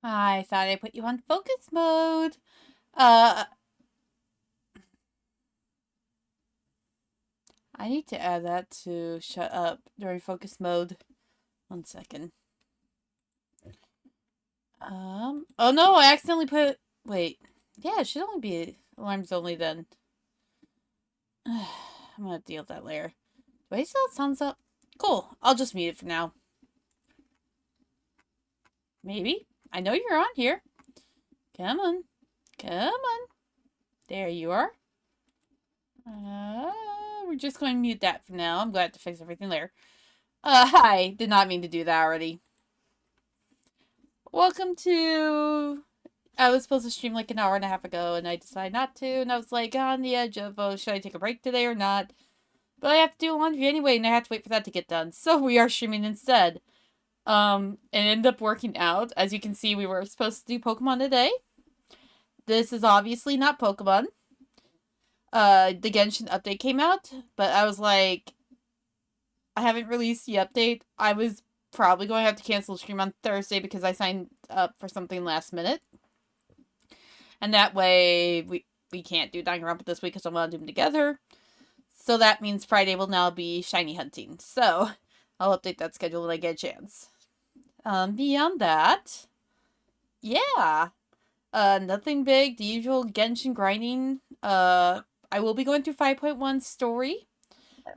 I thought I put you on focus mode. I need to add that to shut up during focus mode. 1 second. Oh no, I accidentally put, wait. Yeah, it should only be alarms only then. I'm gonna deal with that later. Do I still have thumbs up? Cool, I'll just mute it for now. Maybe. I know you're on here. Come on. Come on. There you are. We're just going to mute that for now. I'm glad to fix everything later. Hi. Did not mean to do that already. Welcome to... I was supposed to stream like an hour and a half ago, and I decided not to, and I was like on the edge of, oh, should I take a break today or not? But I have to do laundry anyway, and I have to wait for that to get done. So we are streaming instead. And it ended up working out. As you can see, we were supposed to do Pokemon today. This is obviously not Pokemon. The Genshin update came out, but I was like, I haven't released the update. I was probably going to have to cancel the stream on Thursday because I signed up for something last minute. And that way, we can't do Danganronpa this week because I want to do them together. So that means Friday will now be shiny hunting. So, I'll update that schedule when I get a chance. Beyond that, yeah. Nothing big. The usual Genshin grinding. I will be going through 5.1 story.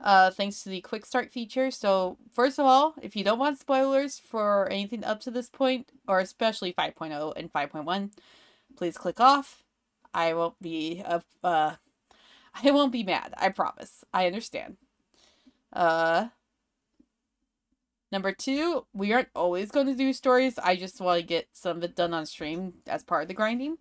Thanks to the quick start feature. So, first of all, if you don't want spoilers for anything up to this point, or especially 5.0 and 5.1, please click off. I won't be I won't be mad. I promise. I understand. Number two, we aren't always going to do stories. I just want to get some of it done on stream as part of the grinding.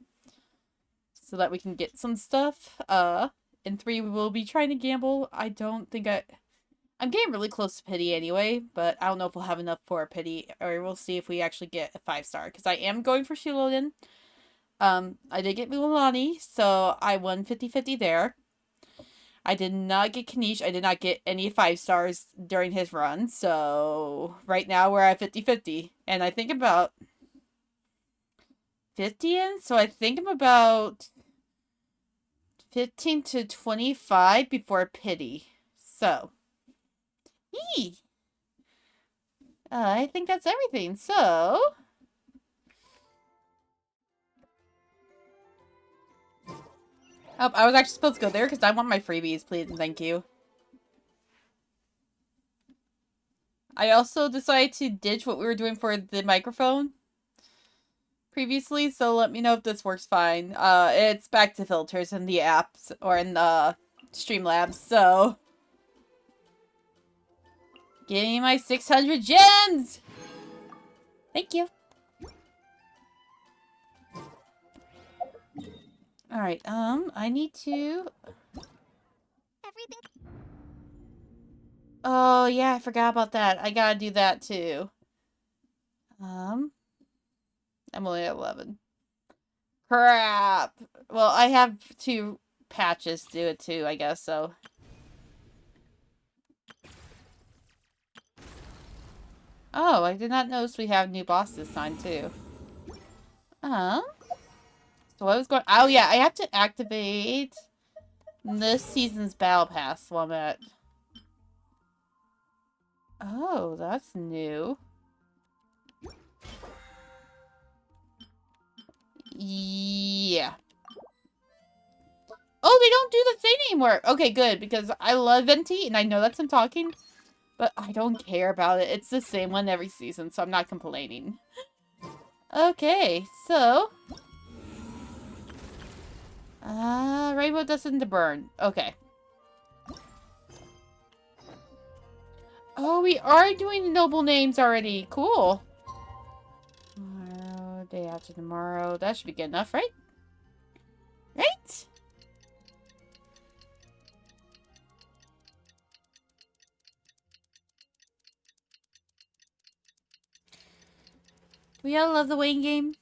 So that we can get some stuff. And three, we will be trying to gamble. I don't think I'm getting really close to pity anyway, but I don't know if we'll have enough for a pity, or we'll see if we actually get a 5-star, because I am going for Xilonen. I did get Mulani, so I won 50-50 there. I did not get Kanish. I did not get any 5-stars during his run, so right now we're at 50-50. And I think about 50 in, so I think I'm about 15 to 25 before pity. So, I think that's everything, so... Oh, I was actually supposed to go there because I want my freebies, please and thank you. I also decided to ditch what we were doing for the microphone previously, so let me know if this works fine. It's back to filters in the apps, or in the Streamlabs, so... Give me my 600 gems! Thank you. Alright, I need to... Everything... Oh, yeah, I forgot about that. I gotta do that, too. I'm only at 11. Crap! Well, I have 2 patches to do it, too, I guess, so... Oh, I did not notice we have new boss this time, too. So I was going... Oh, yeah, I have to activate this season's Battle Pass while I'm at... Oh, that's new. Yeah. Oh, they don't do the thing anymore! Okay, good, because I love Venti, and I know that's him talking, but I don't care about it. It's the same one every season, so I'm not complaining. Okay, so... Rainbow Destined to Burn. Okay. Oh, we are doing the noble names already. Cool. Tomorrow, day after tomorrow. That should be good enough, right? Right? We all love the Wayne game.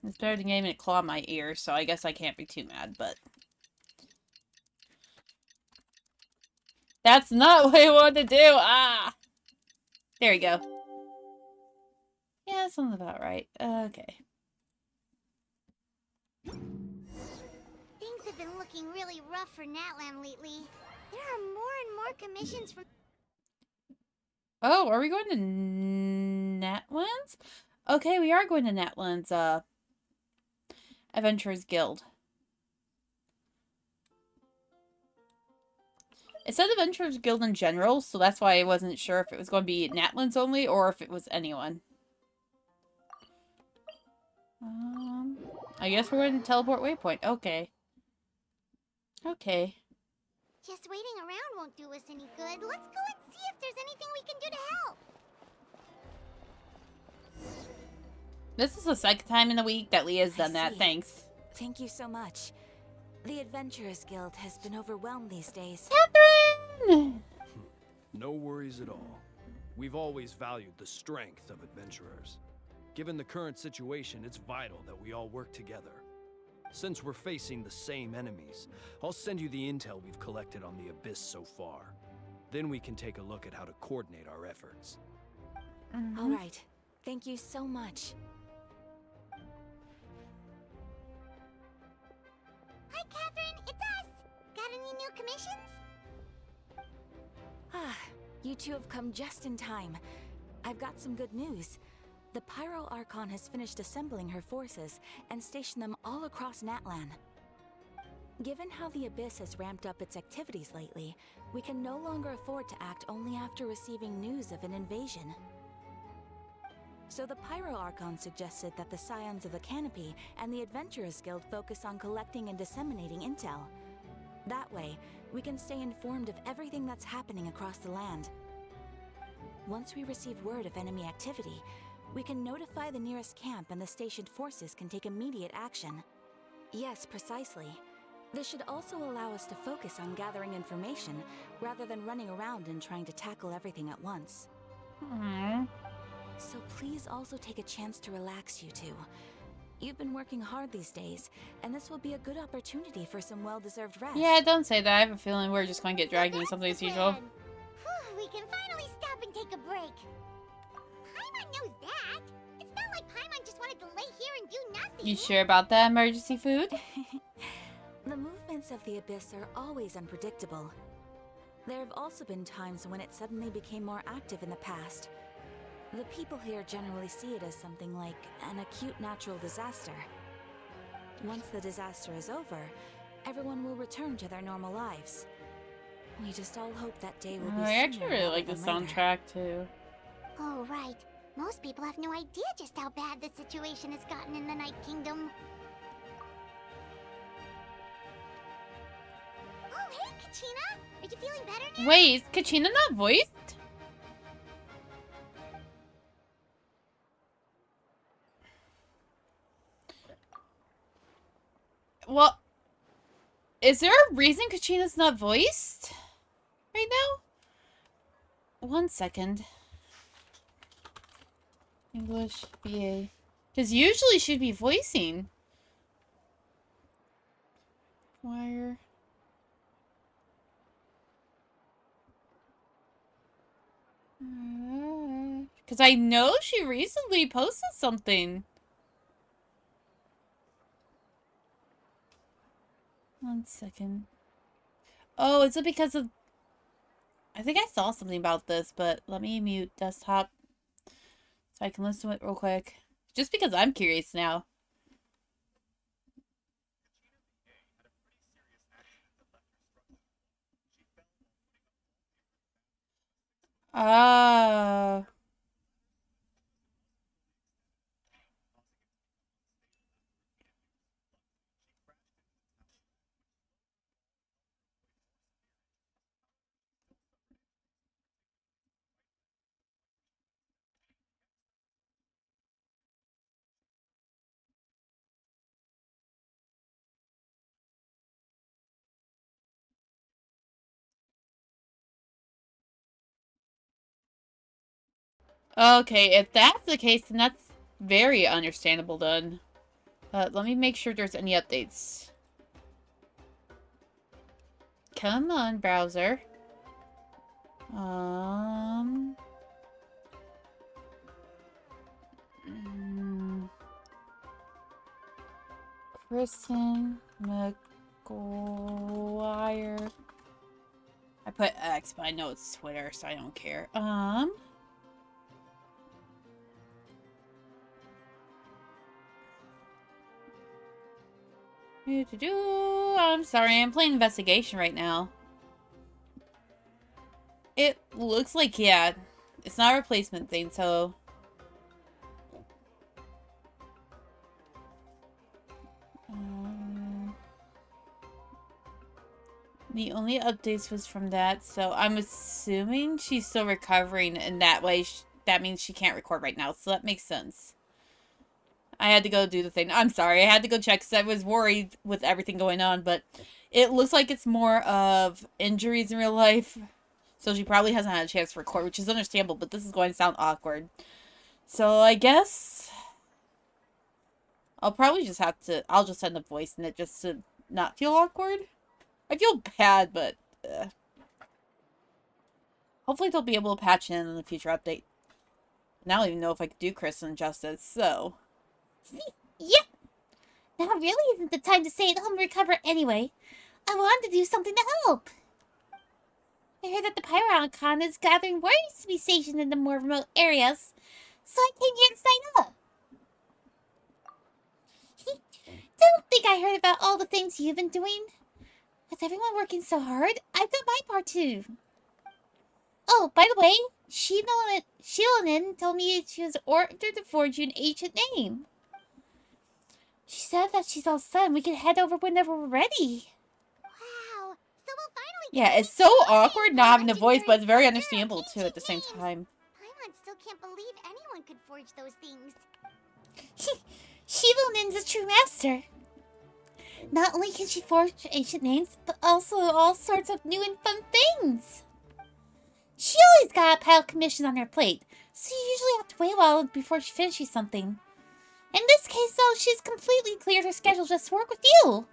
It's better than getting a claw in my ear, so I guess I can't be too mad, but... That's not what I wanted to do! Ah! There we go. Yeah, that sounds about right. Okay. Things have been looking really rough for Natlan lately. There are more and more commissions from... Oh, are we going to Natlands? Okay, we are going to Natlands, Adventurers Guild. It said Adventurers Guild in general, so that's why I wasn't sure if it was going to be Natlands only, or if it was anyone. I guess we're going to Teleport Waypoint. Okay. Okay. Just waiting around won't do us any good. Let's go and see if there's anything we can do to help. This is the second time in the week that Leah's done that. Thanks. Thank you so much. The Adventurers Guild has been overwhelmed these days. Catherine! No worries at all. We've always valued the strength of adventurers. Given the current situation, it's vital that we all work together. Since we're facing the same enemies, I'll send you the intel we've collected on the Abyss so far. Then we can take a look at how to coordinate our efforts. All right. Thank you so much. Hi, Catherine. It's us. Got any new commissions? Ah, you two have come just in time. I've got some good news. The Pyro Archon has finished assembling her forces and stationed them all across Natlan. Given how the Abyss has ramped up its activities lately, we can no longer afford to act only after receiving news of an invasion. So the Pyro Archon suggested that the Scions of the Canopy and the Adventurers Guild focus on collecting and disseminating intel. That way, we can stay informed of everything that's happening across the land. Once we receive word of enemy activity, we can notify the nearest camp and the stationed forces can take immediate action. Yes, precisely. This should also allow us to focus on gathering information rather than running around and trying to tackle everything at once. So please also take a chance to relax, you two. You've been working hard these days, and this will be a good opportunity for some well-deserved rest. Yeah, don't say that. I have a feeling we're just going to get dragged into something as usual. Whew, we can finally stop and take a break. Paimon knows that. It's not like Paimon just wanted to lay here and do nothing. You sure about that emergency food? The movements of the Abyss are always unpredictable. There have also been times when it suddenly became more active in the past. The people here generally see it as something like an acute natural disaster. Once the disaster is over, everyone will return to their normal lives. We just all hope that day will be I actually sooner really rather like the than later. soundtrack too. Oh, right. Most people have no idea just how bad the situation has gotten in the Night Kingdom. Oh, hey, Kachina! Are you feeling better now? Wait, is Kachina not voiced? Well, is there a reason Kachina's not voiced right now? 1 second. English, BA. Because usually she'd be voicing. Wire. Because I know she recently posted something. 1 second. Oh, is it because of... I think I saw something about this, but let me mute desktop so I can listen to it real quick. Just because I'm curious now. Ah. Okay, if that's the case, then that's very understandable then. Let me make sure there's any updates. Come on, browser. Kristen McGuire. I put X, but I know it's Twitter, so I don't care. I'm sorry, I'm playing investigation right now. It looks like, yeah, it's not a replacement thing, so... the only updates was from that, so I'm assuming she's still recovering, and that way, that means she can't record right now, so that makes sense. I had to go do the thing. I'm sorry, I had to go check because I was worried with everything going on, but it looks like it's more of injuries in real life. So she probably hasn't had a chance to record, which is understandable, but this is going to sound awkward. So I guess I'll probably just have to, I'll just send a voice in it just to not feel awkward. I feel bad, but hopefully they'll be able to patch in the future update. Now I don't even know if I could do Kristen justice, so... Yep! Now really isn't the time to stay at home and recover anyway. I wanted to do something to help. I heard that the Pyro-Archon is gathering warriors to be stationed in the more remote areas, so I came here to sign up. Don't think I heard about all the things you've been doing. With everyone working so hard, I've done my part too. Oh, by the way, Xilonen told me she was ordered to forge you an ancient name. She said that she's all set and we can head over whenever we're ready. Wow, so we'll finally yeah, it's so awkward not having a voice, but it's very understandable too at the same time. still can't believe anyone could forge those things. Xilonen's a true master. Not only can she forge ancient names, but also all sorts of new and fun things. She always got a pile of commissions on her plate, so you usually have to wait a while before she finishes something. In this case, though, she's completely cleared her schedule just to work with you.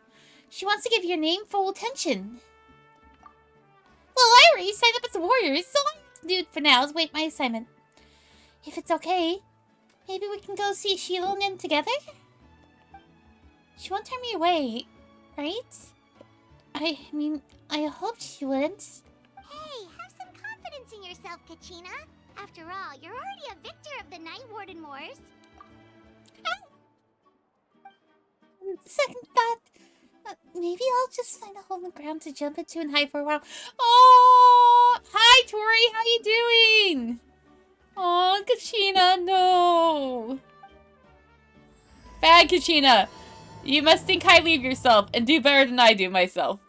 She wants to give your name full attention. Well, I already signed up as a warrior, so all I have to do for now is wait my assignment. If it's okay, maybe we can go see Xilonen together? She won't turn me away, right? I mean, I hope she wouldn't. Hey, have some confidence in yourself, Kachina. After all, you're already a victor of the Night Warden Wars. Second thought, maybe I'll just find a hole in the ground to jump into and hide for a while. Oh, hi Tori, how you doing? Oh, Kachina, no. Bad Kachina! You must think highly of yourself and do better than I do myself.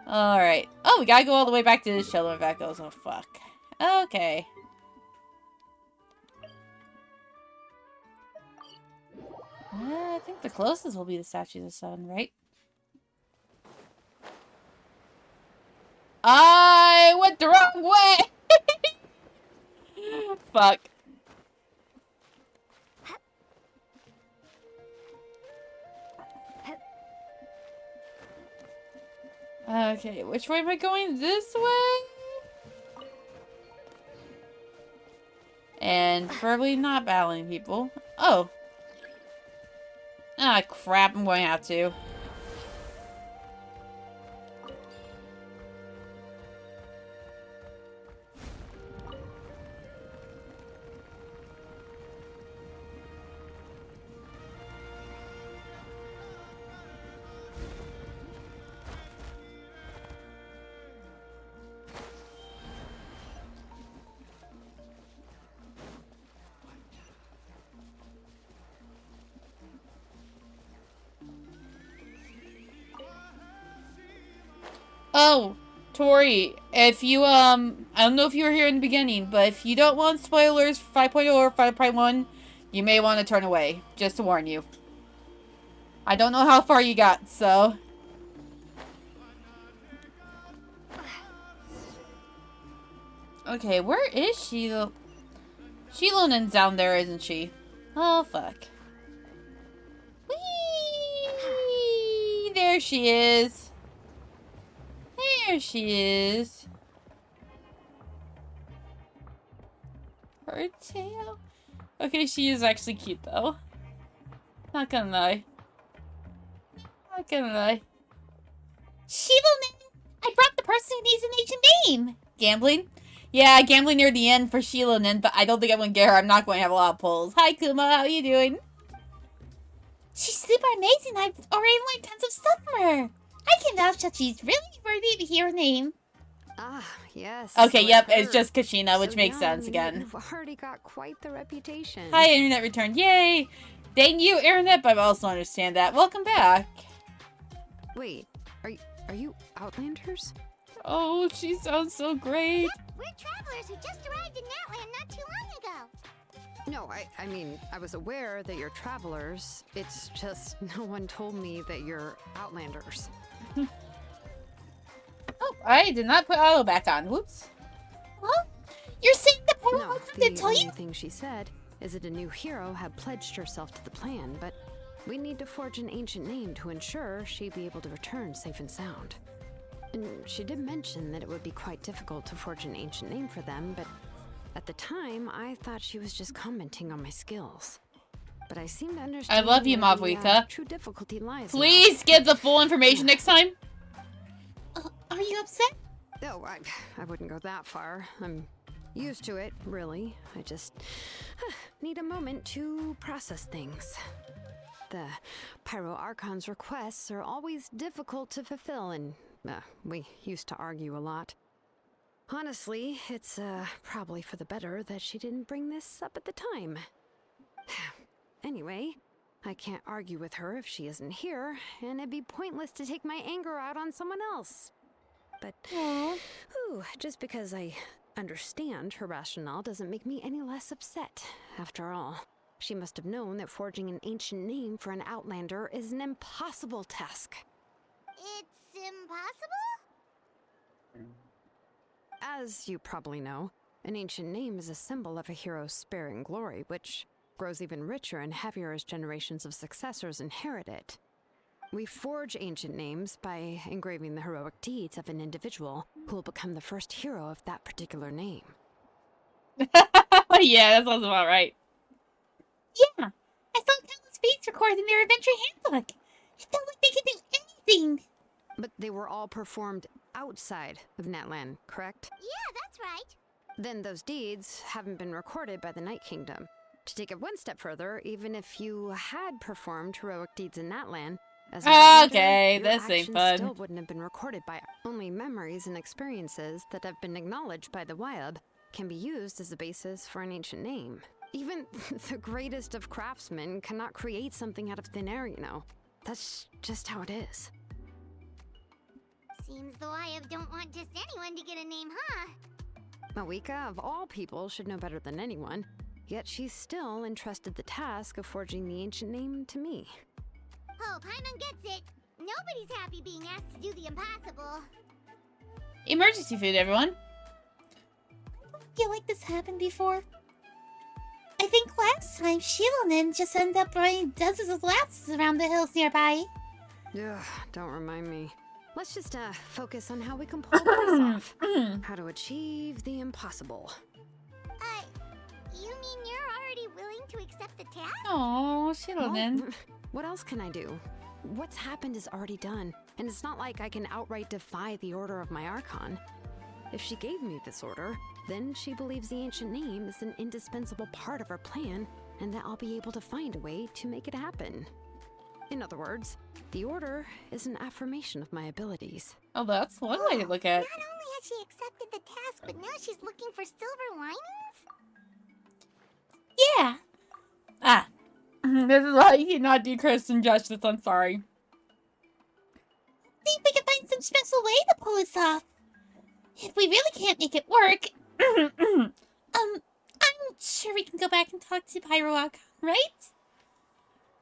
Alright. Oh, we gotta go all the way back to the Xilonen Echoes. Oh, fuck. Okay. I think the closest will be the Statue of the Sun, right? I went the wrong way! Fuck. Okay, which way am I going? This way? And probably not battling people. Oh. Ah, crap, I'm going to have to. Oh, Tori, if you, I don't know if you were here in the beginning, but if you don't want spoilers for 5.0 or 5.1, you may want to turn away, just to warn you. I don't know how far you got, so... Okay, where is she? Xilonen's down there, isn't she? Oh, fuck. Whee! There she is. There she is. Her tail. Okay, she is actually cute though. Not gonna lie. Not gonna lie. Xilonen! I brought the person who needs an ancient name! Gambling? Yeah, gambling near the end for Xilonen, but I don't think I'm gonna get her. I'm not going to have a lot of pulls. Hi Kuma, how you doing? She's super amazing. I've already learned tons of stuff from her. I can vouch that she's really worthy to hear her name. Ah, yes. Okay, so yep, I've it's heard. just Kachina, which So makes young, sense again. You've already got quite the reputation. Hi, internet return. Yay! Dang you, internet, but I also understand that. Welcome back. Wait, are you Outlanders? Oh, she sounds so great. We're travelers who just arrived in Natland not too long ago. No, I mean, I was aware that you're travelers. It's just no one told me that you're Outlanders. Oh, I did not put auto back on. Whoops. Huh? You're saying the poor No, woman the didn't tell only you? thing she said is that a new hero had pledged herself to the plan, but we need to forge an ancient name to ensure she'd be able to return safe and sound. And she did mention that it would be quite difficult to forge an ancient name for them, but at the time, I thought she was just commenting on my skills. But I seem to understand love you, where the, Mavuika. true difficulty lies now. Please give the full information next time. Are you upset? No, I wouldn't go that far. I'm used to it, really. I just need a moment to process things. The Pyro Archon's requests are always difficult to fulfill, and we used to argue a lot. Honestly, it's probably for the better that she didn't bring this up at the time. Anyway, I can't argue with her if she isn't here, and it'd be pointless to take my anger out on someone else. But, ooh, just because I understand her rationale doesn't make me any less upset. After all, she must have known that forging an ancient name for an outlander is an impossible task. It's impossible? As you probably know, an ancient name is a symbol of a hero's spirit and glory, which grows even richer and heavier as generations of successors inherit it. We forge ancient names by engraving the heroic deeds of an individual who will become the first hero of that particular name. Yeah, that sounds about right. Yeah, I saw countless feats recorded in their adventure handbook. It felt like they could do anything. But they were all performed outside of Natlan, correct? Yeah, that's right. Then those deeds haven't been recorded by the Night Kingdom. To take it one step further, even if you had performed heroic deeds in Natlan, as an outlander, Okay, your this ain't actions fun. still wouldn't have been recorded by only memories and experiences that have been acknowledged by the Wyab can be used as a basis for an ancient name. Even the greatest of craftsmen cannot create something out of thin air, you know. That's just how it is. Seems the Wyab don't want just anyone to get a name, huh? Mawika, of all people, should know better than anyone, yet she's still entrusted the task of forging the ancient name to me. Oh, Paimon gets it. Nobody's happy being asked to do the impossible. Emergency food, everyone. I don't feel like this happened before. I think last time Xilonen just ended up running dozens of laps around the hills nearby. Ugh, don't remind me. Let's just focus on how we can pull this off. How to achieve the impossible. You mean you're already willing to accept the task? Oh, Xilonen. Well, what else can I do? What's happened is already done, and it's not like I can outright defy the order of my Archon. If she gave me this order, then she believes the ancient name is an indispensable part of her plan, and that I'll be able to find a way to make it happen. In other words, the order is an affirmation of my abilities. Oh, that's one way to look at. Not only has she accepted the task, but now she's looking for silver linings? Yeah. Ah. This is why you cannot do Kristen justice, I'm sorry. Think we can find some special way to pull this off. If we really can't make it work, I'm sure we can go back and talk to Airdate-Oct, right?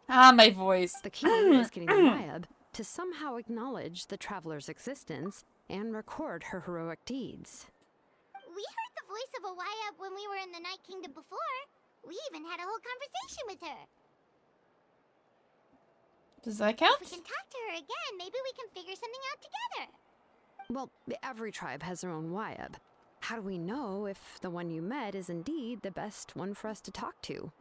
Ah, my voice. The key is getting the Wyab to somehow acknowledge the traveler's existence and record her heroic deeds. We heard the voice of a Wyab when we were in the Night Kingdom before. We even had a whole conversation with her. Does that If count? we can talk to her again, maybe we can figure something out together. Well, every tribe has their own Wyab. How do we know if the one you met is indeed the best one for us to talk to?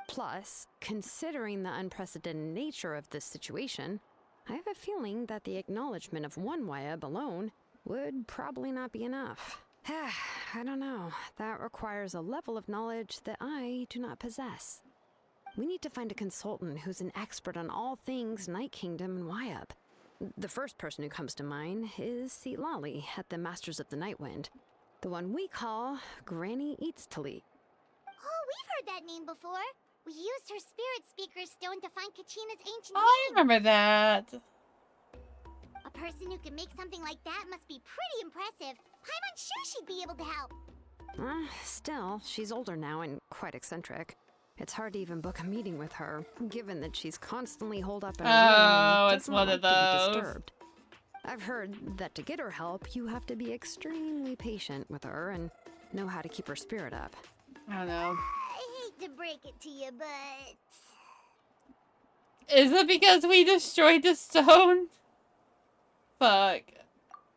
Plus, considering the unprecedented nature of this situation, I have a feeling that the acknowledgement of one Wyab alone would probably not be enough. I don't know. That requires a level of knowledge that I do not possess. We need to find a consultant who's an expert on all things Night Kingdom and Wyab. The first person who comes to mind is Xilonen at the Masters of the Nightwind, the one we call Granny Eats-Tali. Oh, we've heard that name before. We used her spirit speaker stone to find Kachina's ancient Oh, I name. remember that. A person who can make something like that must be pretty impressive. I'm unsure she'd be able to help. Still, she's older now and quite eccentric. It's hard to even book a meeting with her, given that she's constantly holed up in a room Oh, and it's does one not of like to be those. disturbed. I've heard that to get her help, you have to be extremely patient with her and know how to keep her spirit up. I don't know. I hate to break it to you, but... Is it because we destroyed the stone? Fuck.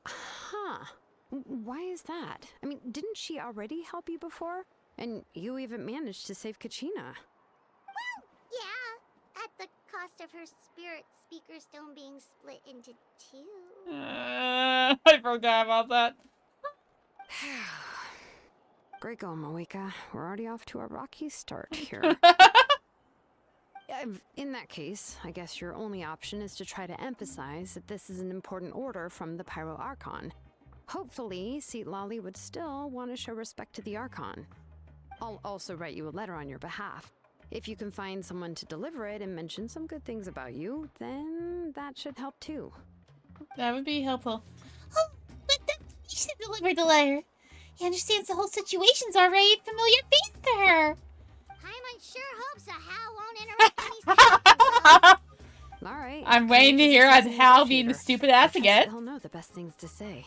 Huh. Why is that? I mean, didn't she already help you before? And you even managed to save Kachina. Well, yeah. At the cost of her spirit speaker stone being split into two. I forgot about that. Great going, Mawika. We're already off to a rocky start here. In that case, I guess your only option is to try to emphasize that this is an important order from the Pyro Archon. Hopefully, Xilonen would still want to show respect to the Archon. I'll also write you a letter on your behalf. If you can find someone to deliver it and mention some good things about you, then that should help too. That would be helpful. Oh, but then you should deliver the letter. He understands the whole situation's already a familiar face to her. Paimon sure hopes that Hal won't interrupt any sentences. All right. I'm waiting to hear on Hal being the stupid ass again. He'll know the best things to say.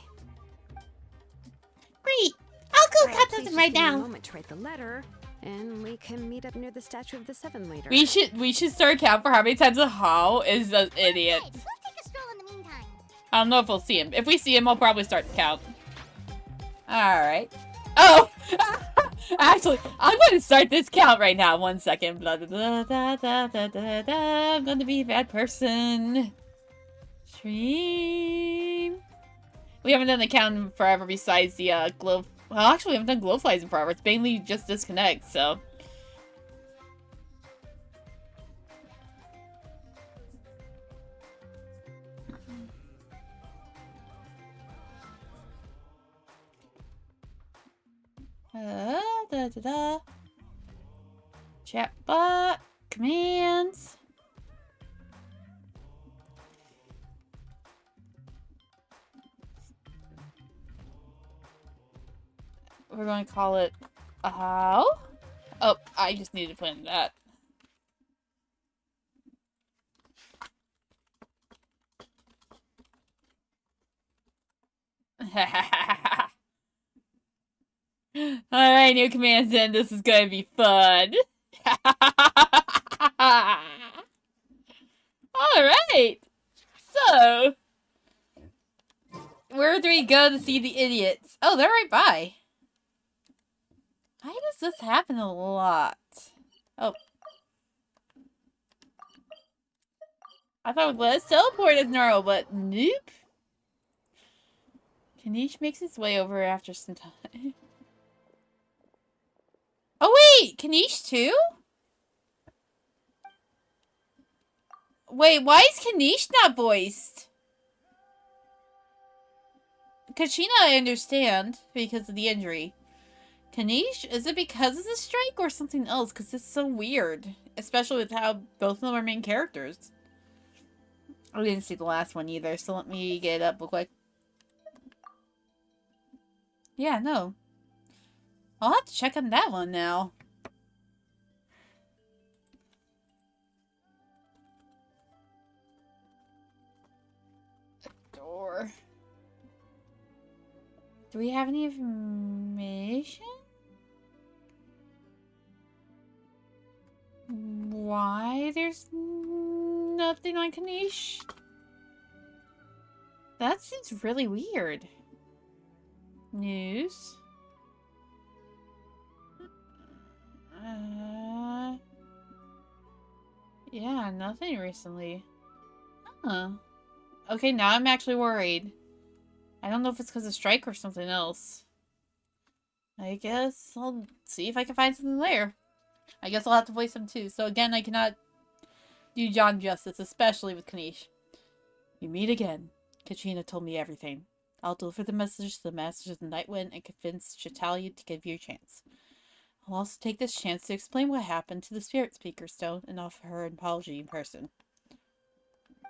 Great. I'll go Well, cut please something just right give me a now. moment to write the letter, and we can meet up near the Statue of the Seven later. We should start count for how many times Hal is an idiot. Good. We'll take a stroll in the meantime. I don't know if we'll see him. If we see him, I'll probably start the count. Alright. Oh! Actually, I'm going to start this count right now. 1 second. Blah, blah, blah, blah, blah, blah, blah, blah. I'm going to be a bad person. Stream. We haven't done the count in forever besides the glow. Well, actually, we haven't done glowflies in forever. It's mainly just disconnect, so. Da, da, da. Chatbot commands. We're going to call it how? Oh, I just need to put in that. Alright, new commands in. This is gonna be fun. Alright. So, where do we go to see the idiots? Oh, they're right by. Why does this happen a lot? Oh. I thought it would let us teleport as normal, but nope. Kanish makes his way over after some time. Oh wait! Kanish too? Wait, why is Kanish not voiced? Kachina I understand, because of the injury. Kanish, is it because of the strike or something else? Because it's so weird. Especially with how both of them are main characters. I didn't see the last one either, so let me get it up real quick. Yeah, no. I'll have to check on that one now. Door. Do we have any information? Why there's nothing on Kanish? That seems really weird. News. Yeah, nothing recently. Huh. Okay, now I'm actually worried. I don't know if it's because of strike or something else. I guess I'll see if I can find something there. I guess I'll have to voice him too. So again, I cannot do John justice, especially with Kanish. We meet again. Katrina told me everything. I'll deliver the message to the Masters of the Nightwind and convince Chitalia to give you a chance. I'll also take this chance to explain what happened to the Spirit Speaker Stone and offer her an apology in person.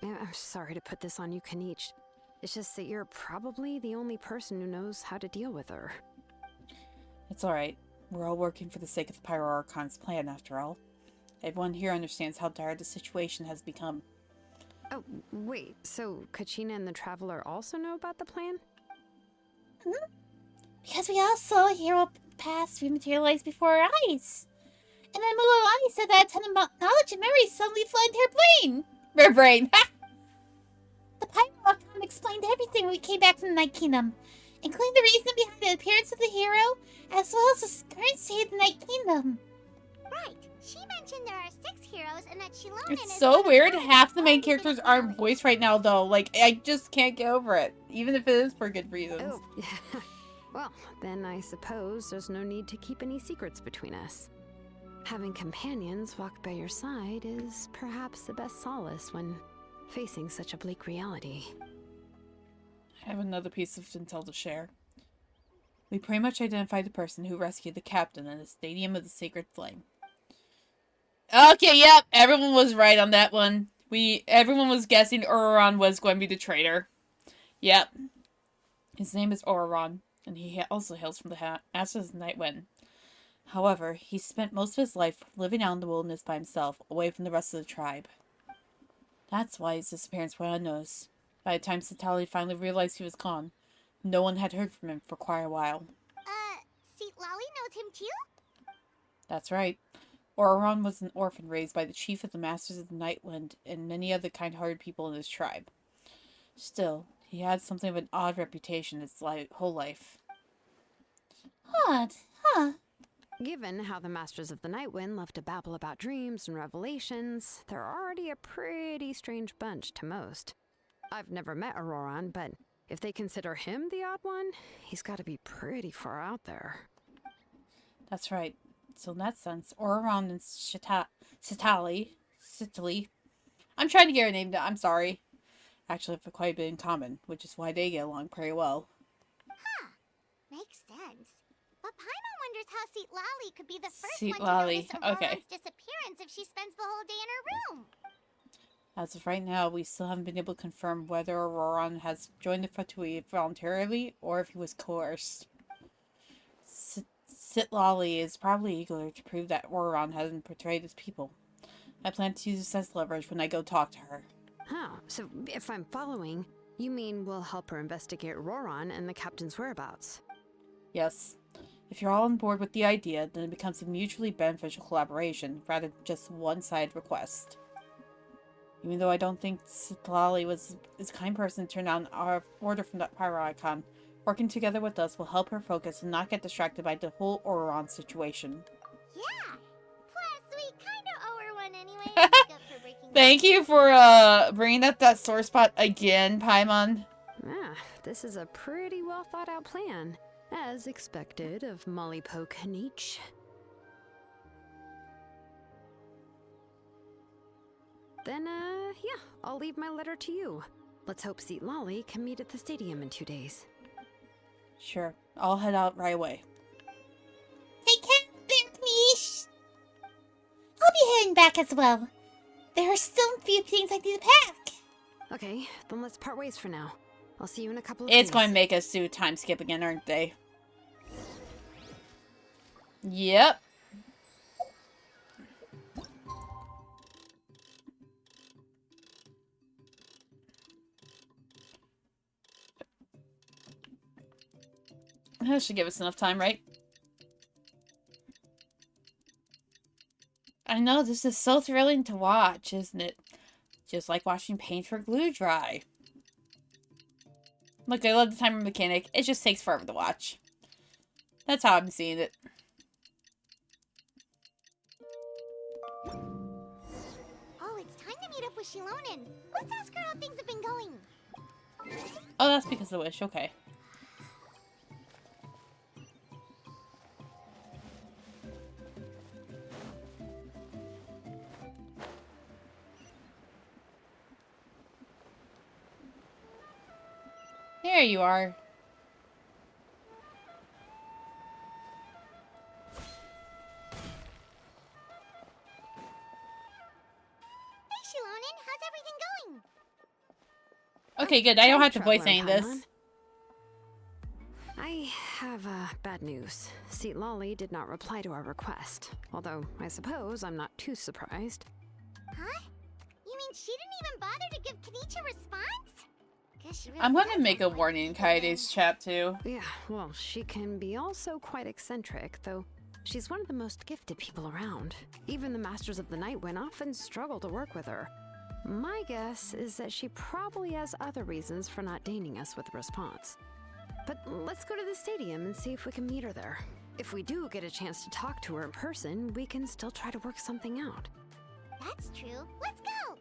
I'm sorry to put this on you, Kanish. It's just that you're probably the only person who knows how to deal with her. It's alright. We're all working for the sake of the Pyro Archon's plan, after all. Everyone here understands how dire the situation has become. Oh, wait, so Kachina and the Traveler also know about the plan? Mm-hmm. Because we all saw a hero pass rematerialize before our eyes. And then Mulawani said that a ton of knowledge and memory suddenly flowed into her brain. Her brain! The Pyro Archon explained everything when we came back from the Night Kingdom, including the reason behind the appearance of the hero, as well as the current state of the Night Kingdom. Right. She mentioned there are 6 heroes and that Xilonen is It's so weird. Half the main characters aren't voiced right now, though. Like, I just can't get over it. Even if it is for good reasons. Oh, well, then I suppose there's no need to keep any secrets between us. Having companions walk by your side is perhaps the best solace when facing such a bleak reality. I have another piece of intel to share. We pretty much identified the person who rescued the captain in the Stadium of the Sacred Flame. Okay, yep, everyone was right on that one. Everyone was guessing Ororon was going to be the traitor. Yep. His name is Ororon. and he also hails from the Masters of the Night Wind. However, he spent most of his life living out in the wilderness by himself, away from the rest of the tribe. That's why his disappearance went unnoticed. By the time Satali finally realized he was gone, no one had heard from him for quite a while. Lolly knows him too? That's right. Oron was an orphan raised by the chief of the Masters of the Night Wind and many other kind-hearted people in his tribe. Still, he had something of an odd reputation his whole life. Odd, huh? Given how the Masters of the Night Wind love to babble about dreams and revelations, they're already a pretty strange bunch to most. I've never met Auroran, but if they consider him the odd one, he's got to be pretty far out there. That's right. So in that sense, Oron and Satali, I'm trying to get her name down, I'm sorry, actually have quite a bit in common, which is why they get along pretty well. Huh. Makes sense. But Paimon wonders how Seat Lolly could be the first Seat one Lolly, to notice okay. Auroran's disappearance if she spends the whole day in her room. As of right now, we still haven't been able to confirm whether Auroran has joined the Fatui voluntarily or if he was coerced. Sitlali is probably eager to prove that Auroran hasn't betrayed his people. I plan to use this as leverage when I go talk to her. Oh, so if I'm following, you mean we'll help her investigate Auroran and the captain's whereabouts? Yes. If you're all on board with the idea, then it becomes a mutually beneficial collaboration, rather than just one-sided request. Even though I don't think Sitlali is a kind person to turn down our order from the Pyro Icon, working together with us will help her focus and not get distracted by the whole Auroran situation. Yeah. Plus, we kind of owe her one anyway. To make up for breaking Thank you for bringing up that sore spot again, Paimon. Ah, this is a pretty well thought out plan, as expected of Molly Poke Nietzsche. Then, yeah, I'll leave my letter to you. Let's hope Seat Lolly can meet at the stadium in 2 days. Sure, I'll head out right away. Take care, then, please. I'll be heading back as well. There are still a few things I need to pack. Okay, then let's part ways for now. I'll see you in a couple of It's days. going to make us do time skip again, aren't they? Yep. That should give us enough time, right? I know, this is so thrilling to watch, isn't it? Just like watching paint for glue dry. Look, I love the timer mechanic. It just takes forever to watch. That's how I'm seeing it. Oh, it's time to meet up with Xilonen. Let's ask her how things have been going. Oh, that's because of the wish. Okay. There you are. Hey, Xilonen, how's everything going? Okay, good. I don't have to voice Traveler any of this. Paimon. I have bad news. Seat Lolly did not reply to our request. Although, I suppose I'm not too surprised. Huh? You mean she didn't even bother to give Kenichi a response? Guess she really I'm going to does make a have one warning in to give Kaide's chat, too. Yeah, well, she can be also quite eccentric, though she's one of the most gifted people around. Even the Masters of the Night Wind often struggle to work with her. My guess is that she probably has other reasons for not deigning us with a response. But let's go to the stadium and see if we can meet her there. If we do get a chance to talk to her in person, we can still try to work something out. That's true. Let's go!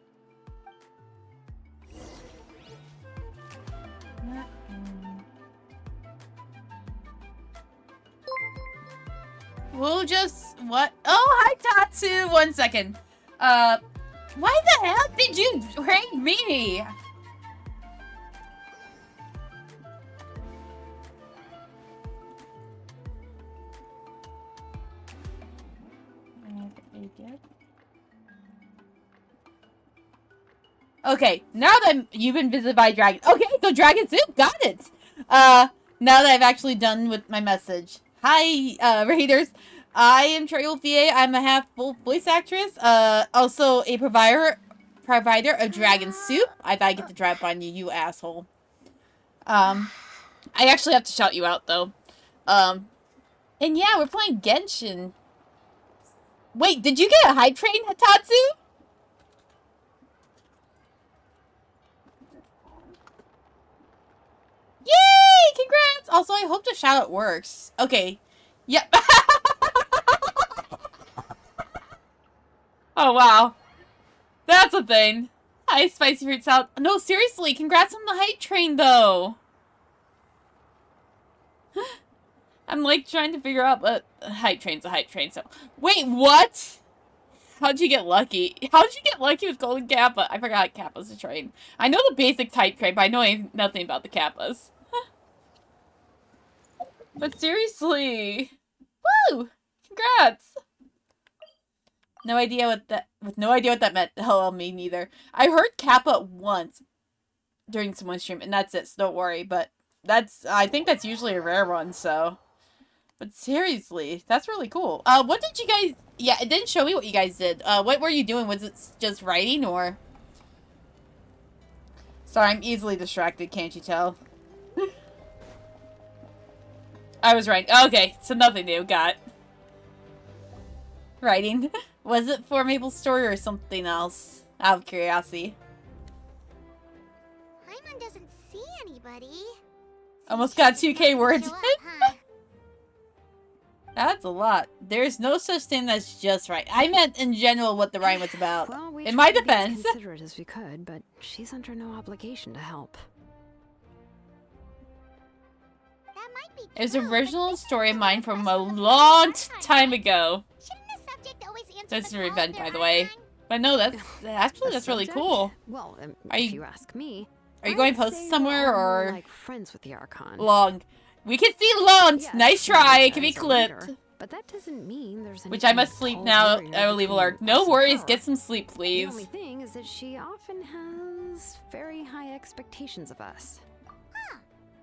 We'll just... What? Oh, hi, Tatsu! 1 second. Why the hell did you rank me? Okay, now that you've been visited by a dragon. Okay, so Dragon Soup, got it. Now that I've actually done with my message. Hi, Raiders. I am Trail VA. I'm a half-full voice actress. Also a provider of dragon soup. I thought I'd get the drop on you, you asshole. I actually have to shout you out, though. And yeah, we're playing Genshin. Wait, did you get a hype train, Hatatsu? Yay! Congrats! Also, I hope the shout out works. Okay. Yep. Oh, wow. That's a thing. Hi, Spicy Fruit Salad. No, seriously, congrats on the hype train, though. I'm, like, trying to figure out, but hype train's a hype train, so... Wait, what? How'd you get lucky? How'd you get lucky with Golden Kappa? I forgot Kappa's a train. I know the basic type train, but I know nothing about the Kappas. But seriously. Woo! Congrats! No idea what that meant. Hello, me neither. I heard Kappa once during someone's stream, and that's it, so don't worry, but I think that's usually a rare one, so. But seriously, that's really cool. What did you guys... Yeah, it didn't show me what you guys did. What were you doing? Was it just writing, or... Sorry, I'm easily distracted, can't you tell? I was writing. Okay, so nothing new. Got it. Writing. Was it for Mabel's story or something else? Out of curiosity. Paimon doesn't see anybody. Almost got 2K words. Show up, huh? That's a lot. There's no such thing as just right. I meant in general what the rhyme was about. Well, we In my tried to be as defense. considerate as we could, but she's under no obligation to help. That might be It was an true, original but story of this mine is from the a first long time, time right? ago. Shouldn't the subject always answer That's the a call revenge, if they're by the way. online? But no, that's A really subject? cool. Well, Are if you- you ask me. Are you going to I'd post say it we're somewhere all more or like friends with the Archon? long? We can see long. Yes, Nice try. It can be as a clipped. leader, but that doesn't mean there's Which I any must sleep tall now. warrior I will leave between alert. us No and worries. power. Get some sleep, The please. only thing is that she often has very high expectations of us. Huh.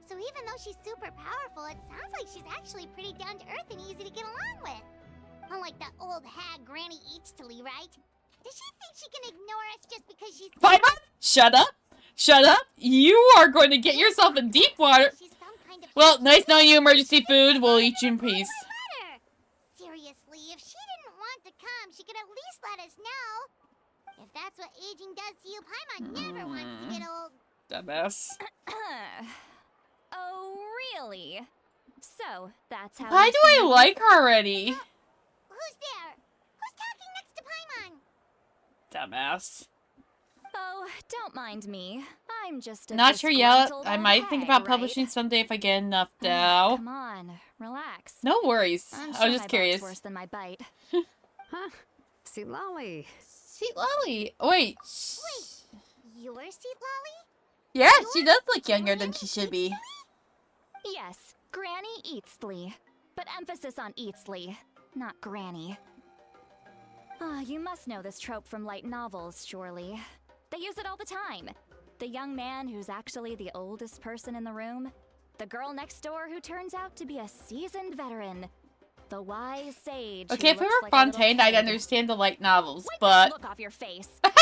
So even though she's super powerful, it sounds like she's actually pretty down to earth and easy to get along with. Unlike that old hag Granny Eatstly, right? Does she think she can ignore us just because she's Paimon, shut up. Shut up. You are going to get yourself in deep water. she's some kind of Well, nice knowing you, emergency food. We'll eat you in peace. better? Seriously, if she didn't want to come, she could at least let us know. If that's what aging does to you, Paimon never wants to get old. Dumbass. Oh, really? So, that's how Why you do see I me? like her already? Who's there? Who's talking next to Paimon? Dumbass. Oh, don't mind me. I'm just a Not sure yet. disgruntled I old might think hag, about right? publishing someday if I get enough now. Come on, relax. No worries. I'm I sure was my just curious. bark's worse than my bite. Huh? See, Lolly. Sweet Lolly. Wait. Your seat, Lolly? Yeah, she does look younger than she should be. Yes, Granny Eatstly. But emphasis on Eatstly, not Granny. Ah, you must know this trope from light novels, surely. They use it all the time. The young man who's actually the oldest person in the room. The girl next door who turns out to be a seasoned veteran. The wise sage. who Okay, if it looks were like a little Fontaine, I'd kid. understand the light novels, Wipe but... that look off your face. You've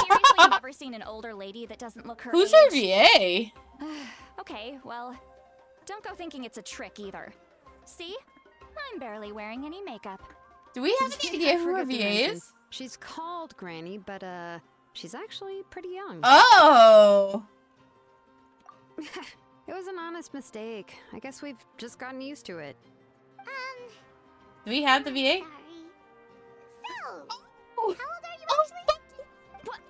seriously never seen an older lady that doesn't look her Who's her age? VA? Okay, well, don't go thinking it's a trick either. See? I'm barely wearing any makeup. Do we have any idea who her Forgot to VA mention, is? She's called Granny, but she's actually pretty young. Oh! It was an honest mistake. I guess we've just gotten used to it. Do we have the VA? Sorry. So, how Oh, old are you actually? What?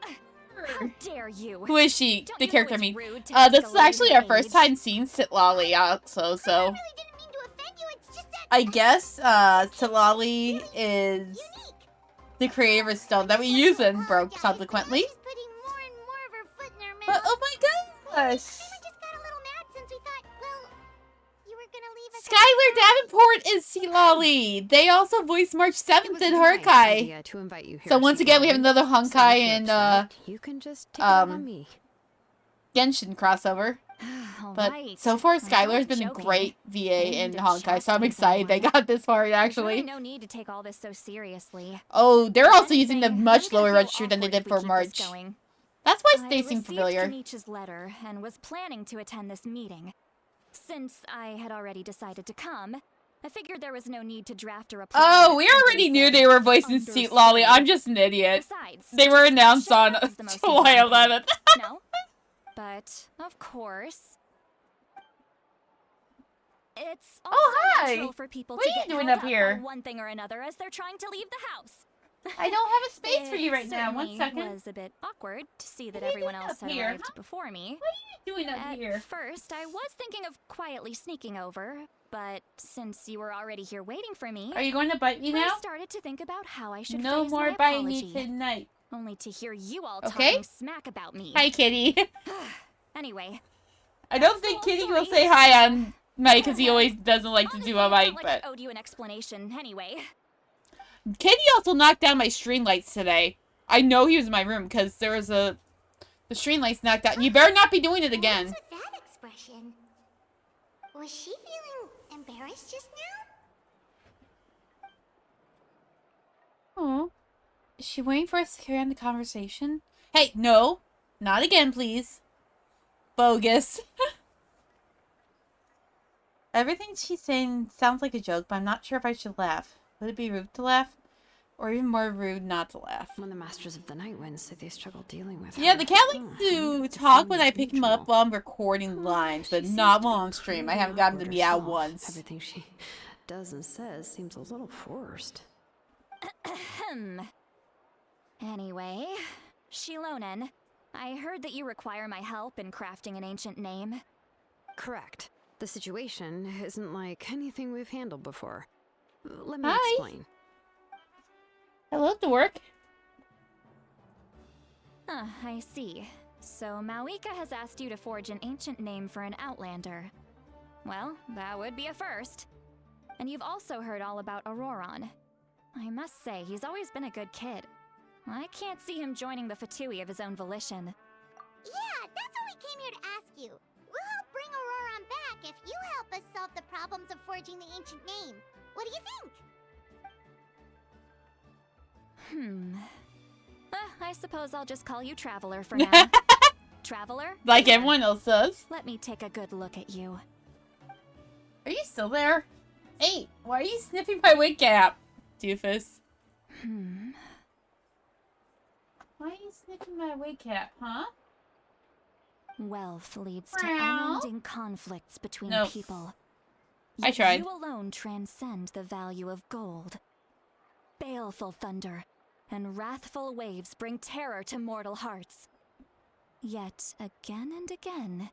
How dare you? who is she? Don't The you know character I it's mean. rude to This is escalate actually your our first age? time seeing Sitlali also, I so... really didn't mean to offend you. It's just that I guess, Sitlali is unique. the creator stone that we use in Broke, Apologize, subsequently. She's putting more and more of her foot in her mouth. But, oh my gosh! Paimon just got a little mad since we thought, well, you were gonna leave us. Skylar Davenport is Sitlali! They also voiced March It 7th was in a nice Honkai. idea to invite you here, So once again, we have Sitlali. another So Honkai if you're and, upset, you can just take it out um, on me. Genshin crossover. But Alright. so far, I'm Skylar has not been a joking. great I VA didn't in mean to Honkai, so I'm chastise excited they anyone. got this far, There's really actually. no need to take all this so seriously. Oh, they're If also using the anything, much I'm gonna lower feel registry than they awkward did if we for keep March. this going. That's why I they seem received familiar. Kenichi's letter and was planning to attend this meeting. Since I had already decided to come, I figured there was no need to draft a reply. Oh, that we simply already knew said, they were voicing Seat Lolly. "Understood." I'm just an idiot. Besides, They were just announced showing on up is the most July important part. 11th. No? But, of course, it's also Oh, hi. natural for people What to are you get doing held up up here? by one thing or another as they're trying to leave the house. I don't have a space for It you right now. One certainly second. was a bit awkward to see that What are you everyone doing else up had here, arrived huh? before me. What are you doing up At here? first, I was thinking of quietly sneaking over, but since you were already here waiting for me, Are you going to bite me now? I started to think about how I should No phrase more my biting apology, me tonight. only to hear you all Okay. talking smack about me. Hi, Kitty. Anyway, I don't That's the think whole Kitty will story. say hi on mic because he always doesn't like to honestly, do a it's not mic, like but I owed you an explanation anyway. Kitty also knocked down my stream lights today. I know he was in my room because there was the stream lights knocked out. And you better not be doing it again. What's with that expression? Was she feeling embarrassed just now? Oh, is she waiting for us to carry on the conversation? Hey, no, not again, please. Bogus. Everything she's saying sounds like a joke, but I'm not sure if I should laugh. Would it be rude to laugh? Or even more rude not to laugh? When the Masters of the Night wins, say they struggle dealing with Yeah, her. the cat likes to talk when I pick him up while I'm recording lines, but not while on stream. I haven't gotten to meow once. Everything she does and says seems a little forced. Anyway, Xilonen, I heard that you require my help in crafting an ancient name. Correct. The situation isn't like anything we've handled before. Let me Hi. explain. Hello, Dork. I see. So Mawika has asked you to forge an ancient name for an Outlander. Well, that would be a first. And you've also heard all about Auroron. I must say, he's always been a good kid. I can't see him joining the Fatui of his own volition. Yeah, that's what we came here to ask you. We'll help bring Auroron back if you help us solve the problems of forging the ancient name. What do you think? I suppose I'll just call you Traveler for now. Traveler? Like everyone else does. Let me take a good look at you. Are you still there? Hey, why are you sniffing my wig cap, doofus? Why are you sniffing my wig cap, huh? Wealth leads to Meow. unending conflicts between Nope. people. I Yet tried. You alone transcend the value of gold. Baleful thunder and wrathful waves bring terror to mortal hearts. Yet again and again,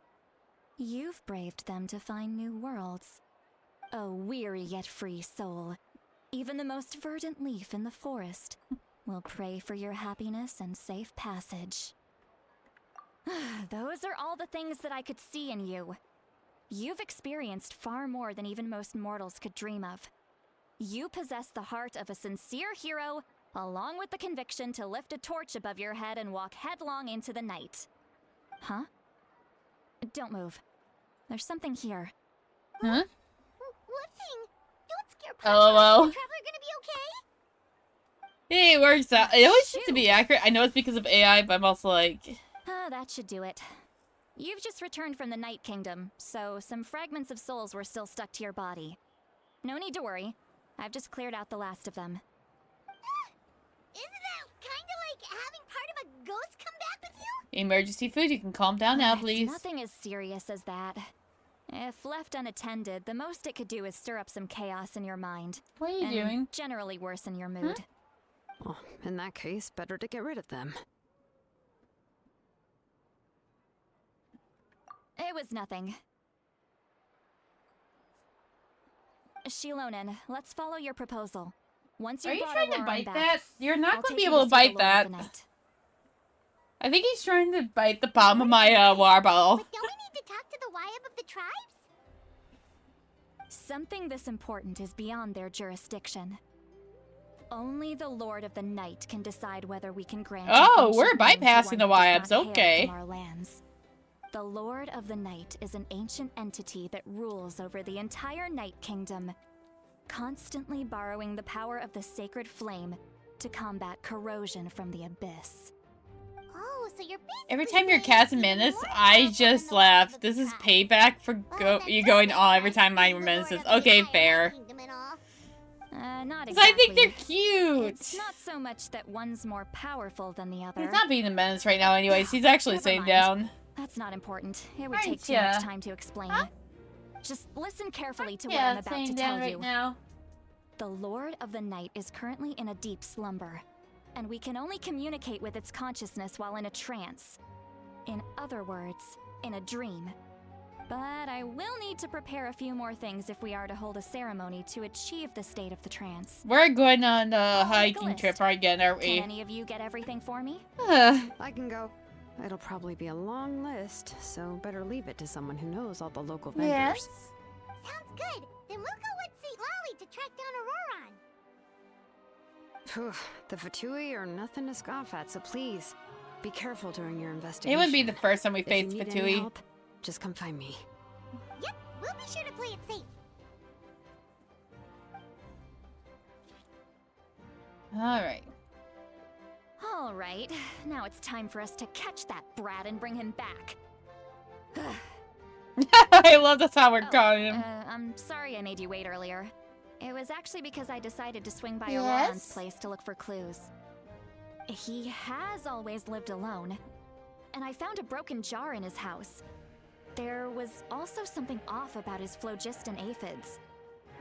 you've braved them to find new worlds. A weary yet free soul. Even the most verdant leaf in the forest will pray for your happiness and safe passage. Those are all the things that I could see in you. You've experienced far more than even most mortals could dream of. You possess the heart of a sincere hero, along with the conviction to lift a torch above your head and walk headlong into the night. Huh? Don't move. There's something here. Huh? What thing? Don't scare LOL. Is the Traveler gonna be okay? Hey, it works out. It always seems to be accurate. I know it's because of AI, but I'm also like... That should do it. You've just returned from the Night Kingdom, so some fragments of souls were still stuck to your body. No need to worry. I've just cleared out the last of them. Isn't that kinda like having part of a ghost come back with you? Emergency food, you can calm down now, It's please. nothing as serious as that. If left unattended, the most it could do is stir up some chaos in your mind. What are you and doing? generally worsen your mood. Well, in that case, better to get rid of them. It was nothing. Xilonen, let's follow your proposal. Once Are you've you brought trying to Auroron bite back, that? You're not I'll going to take be you able to see the bite Lord of that. the Night. I think he's trying to bite the palm of my water bottle. But don't we need to talk to the Wyab of the tribes? Something this important is beyond their jurisdiction. Only the Lord of the Night can decide whether we can grant. an Oh, ancient we're name to bypassing one the who does Wyabs, not hail okay. from our lands. The Lord of the Night is an ancient entity that rules over the entire Night Kingdom, constantly borrowing the power of the sacred flame to combat corrosion from the abyss. Oh, so you're basically Every time you're saying Cass and it's even Menace, more I powerful just than the Lord laugh. of This the is Sky. payback for Well, that you does going make on every sense, time my being the Menaces. Lord of the Okay, entire fair. Night Kingdom and all. Not Because I think they're exactly. cute. It's not so much that one's more powerful than the other. He's not being a menace right now anyways. He's actually Never sitting mind. down. That's not important. It would Aren't take too ya? much time to explain. Huh? Just listen carefully to what Yeah, I'm about to sitting tell down right you. now. The Lord of the Night is currently in a deep slumber, and we can only communicate with its consciousness while in a trance. In other words, in a dream. But I will need to prepare a few more things if we are to hold a ceremony to achieve the state of the trance. We're going on a I'll make a hiking list. trip again, aren't Can we? any of you get everything for me? I can go. It'll probably be a long list, so better leave it to someone who knows all the local vendors. Yes. Sounds good. Then we'll go with St. Lolly to track down Auroron. Phew, the Fatui are nothing to scoff at, so please, be careful during your It investigation. wouldn't be the first time we If you faced need any Fatui. help, just come find me. Yep, we'll be sure to play it safe. Alright. All right, now it's time for us to catch that brat and bring him back. I love that's how we're calling him. I'm sorry I made you wait earlier. It was actually because I decided to swing by Yes? Auroron's place to look for clues. He has always lived alone, and I found a broken jar in his house. There was also something off about his phlogiston aphids,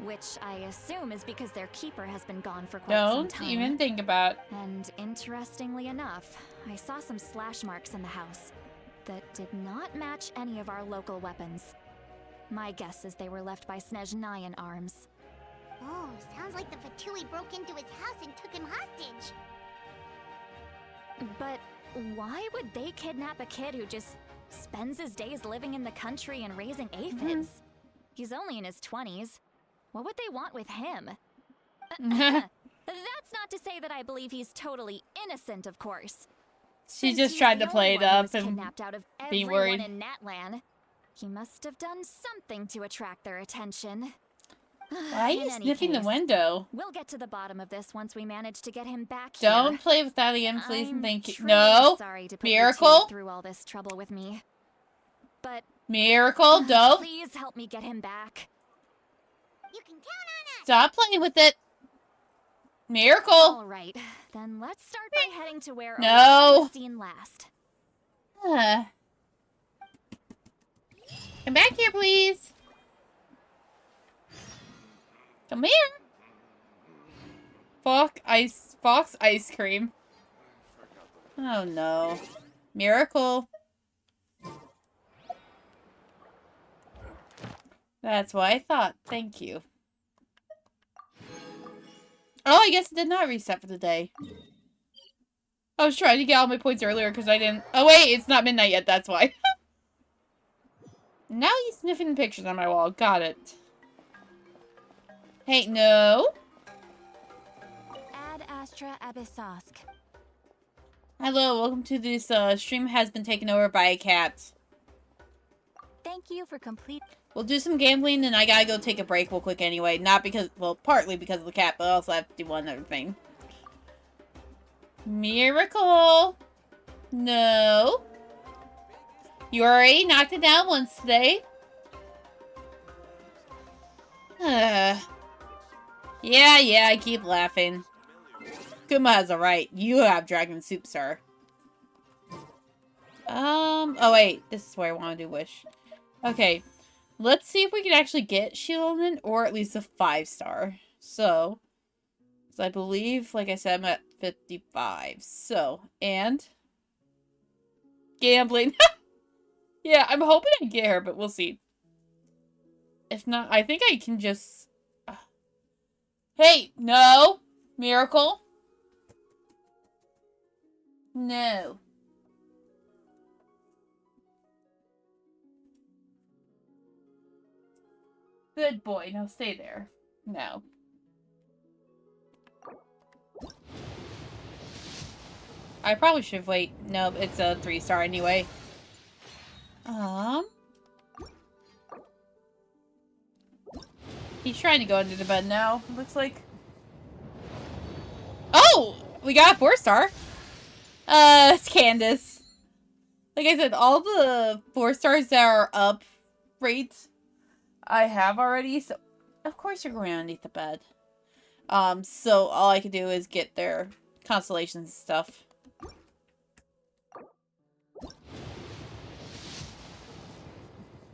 which I assume is because their keeper has been gone for quite some Don't time. even think about. And interestingly enough, I saw some slash marks in the house that did not match any of our local weapons. My guess is they were left by Snezhnayan arms. Oh, sounds like the Fatui broke into his house and took him hostage. But why would they kidnap a kid who just spends his days living in the country and raising aphids? He's only in his 20s. What would they want with him? That's not to say that I believe he's totally innocent, of course. She Since just he's tried the to play only it one who up was and kidnapped out of be everyone worried. in Natlan. He must have done something to attract their attention. Why are In you any sniffing the case, window? We'll get to the bottom of this once we manage to get him back here. Don't play with that again, please, and I'm thank you. truly No! sorry to put Miracle? you two through all this trouble with me. But Miracle, don't! please help me get him back. You can count on us. Stop playing with it! Miracle! All right, then let's start by heading to where No. Auroron was seen last. Come back here, please! Come here! Fox ice cream. Oh no. Miracle. That's what I thought. Thank you. Oh, I guess it did not reset for the day. I was trying to get all my points earlier because I didn't... Oh wait, it's not midnight yet, that's why. Now he's sniffing pictures on my wall. Got it. Hey, no. Ad Astra Abyssosk. Hello, welcome to this stream has been taken over by a cat. Thank you for complete. We'll do some gambling and I gotta go take a break real quick anyway. Not because, well, partly because of the cat, but I also have to do one other thing. Miracle! No. You already knocked it down once today. Yeah, I keep laughing. Kuma has a right. You have dragon soup, sir. Oh wait, this is where I want to do wish. Okay, let's see if we can actually get Xilonen, or at least a 5-star. So I believe, like I said, I'm at 55. So, and gambling. Yeah, I'm hoping I get her, but we'll see. If not, I think I can just... Hey, no! Miracle? No. Good boy, now stay there. No. I probably should wait. No, it's a 3-star anyway. He's trying to go under the bed now. Looks like. Oh! We got a 4-star. It's Candace. Like I said, all the 4-stars that are up rates I have already, so of course you're going underneath the bed. So all I can do is get their constellations and stuff.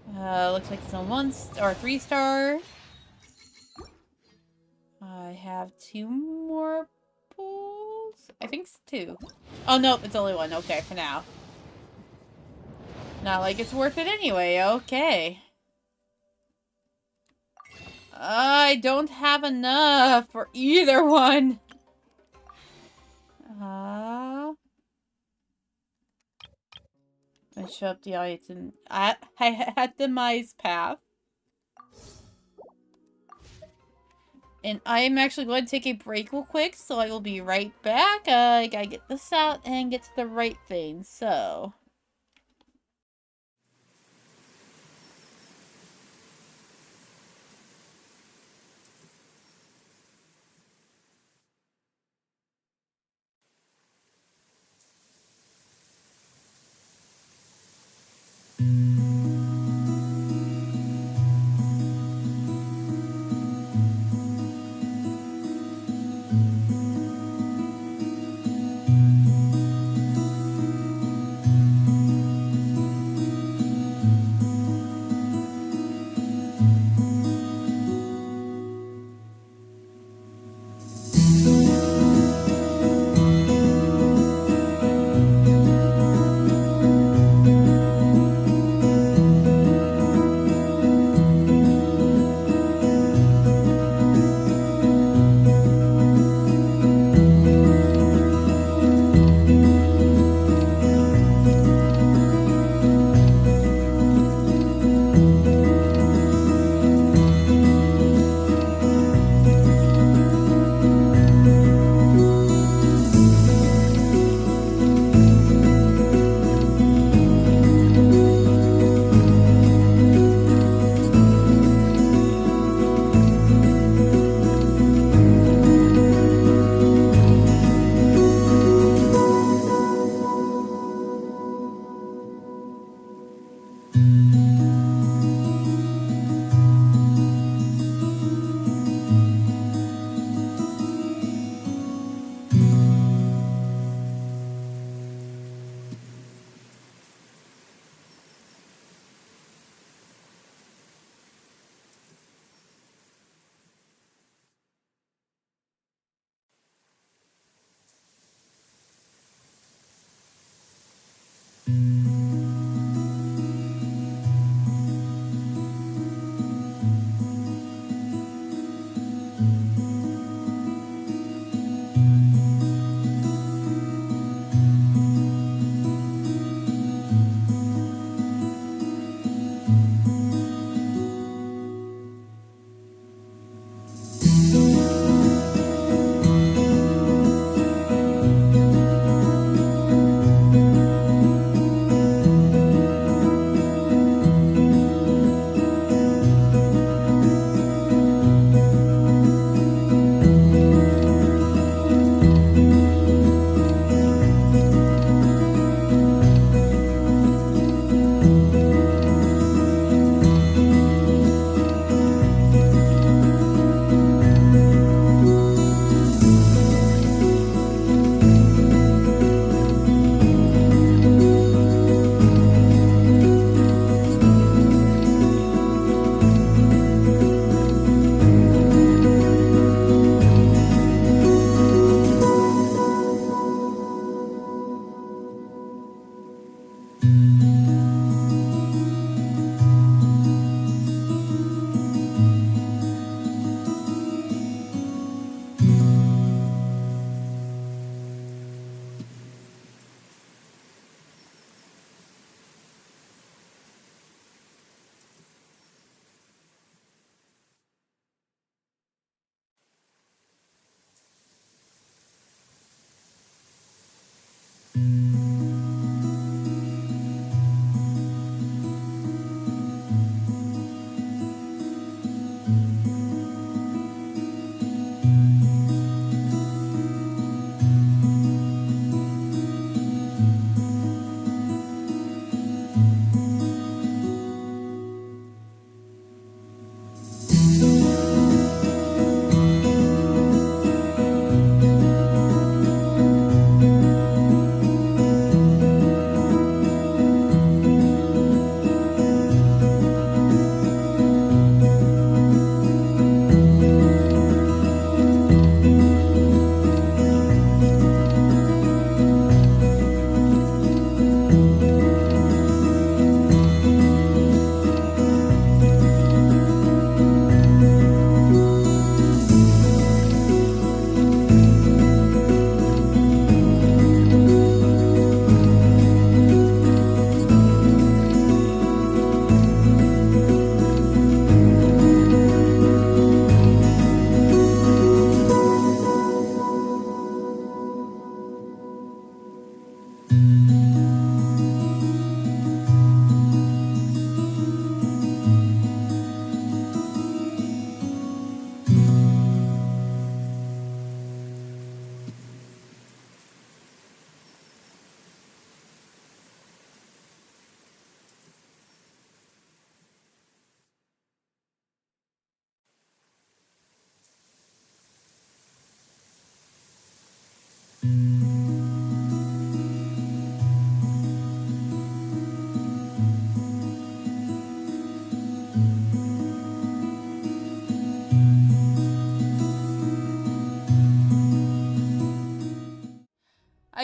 Looks like it's a 3-star. I have 2 more pools. I think it's 2. Oh, no, it's only 1. Okay, for now. Not like it's worth it anyway. Okay. I don't have enough for either one. I show up the item. I itemized path. And I'm actually going to take a break real quick, so I will be right back. I gotta get this out and get to the right thing, so...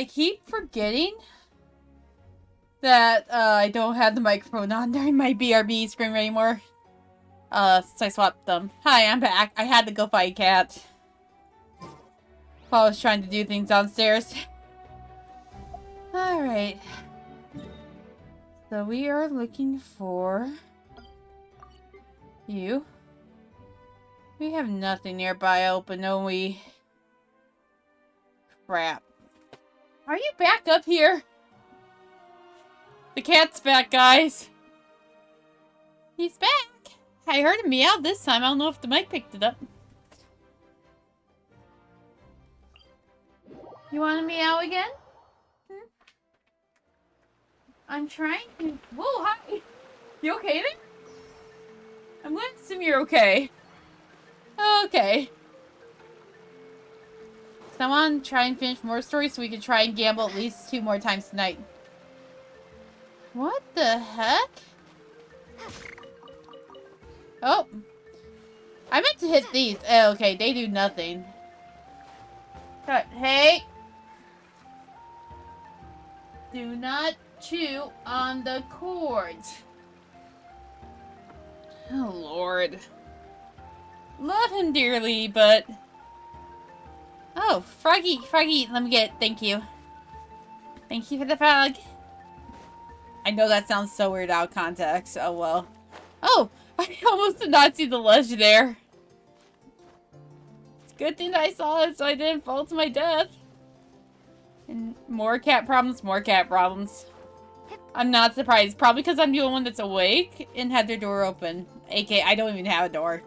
I keep forgetting that I don't have the microphone on during my BRB screen anymore. Since I swapped them. Hi, I'm back. I had to go fight a cat while I was trying to do things downstairs. Alright. So we are looking for you. We have nothing nearby open, don't we? Crap. Are you back up here? The cat's back, guys. He's back. I heard him meow this time. I don't know if the mic picked it up. You want to meow again? Hmm? I'm trying to... Whoa, hi. You okay there? I'm going to assume you're okay. Okay. So I want to try and finish more stories so we can try and gamble at least 2 more times tonight. What the heck? Oh. I meant to hit these. Oh, okay, they do nothing. Hey. Do not chew on the cords. Oh, Lord. Love him dearly, but... Oh, Froggy, Froggy, let me get it. Thank you. Thank you for the frog. I know that sounds so weird out of context. Oh, well. Oh, I almost did not see the ledge there. It's a good thing that I saw it so I didn't fall to my death. And more cat problems, more cat problems. I'm not surprised. Probably because I'm the only one that's awake and had their door open. AKA, I don't even have a door.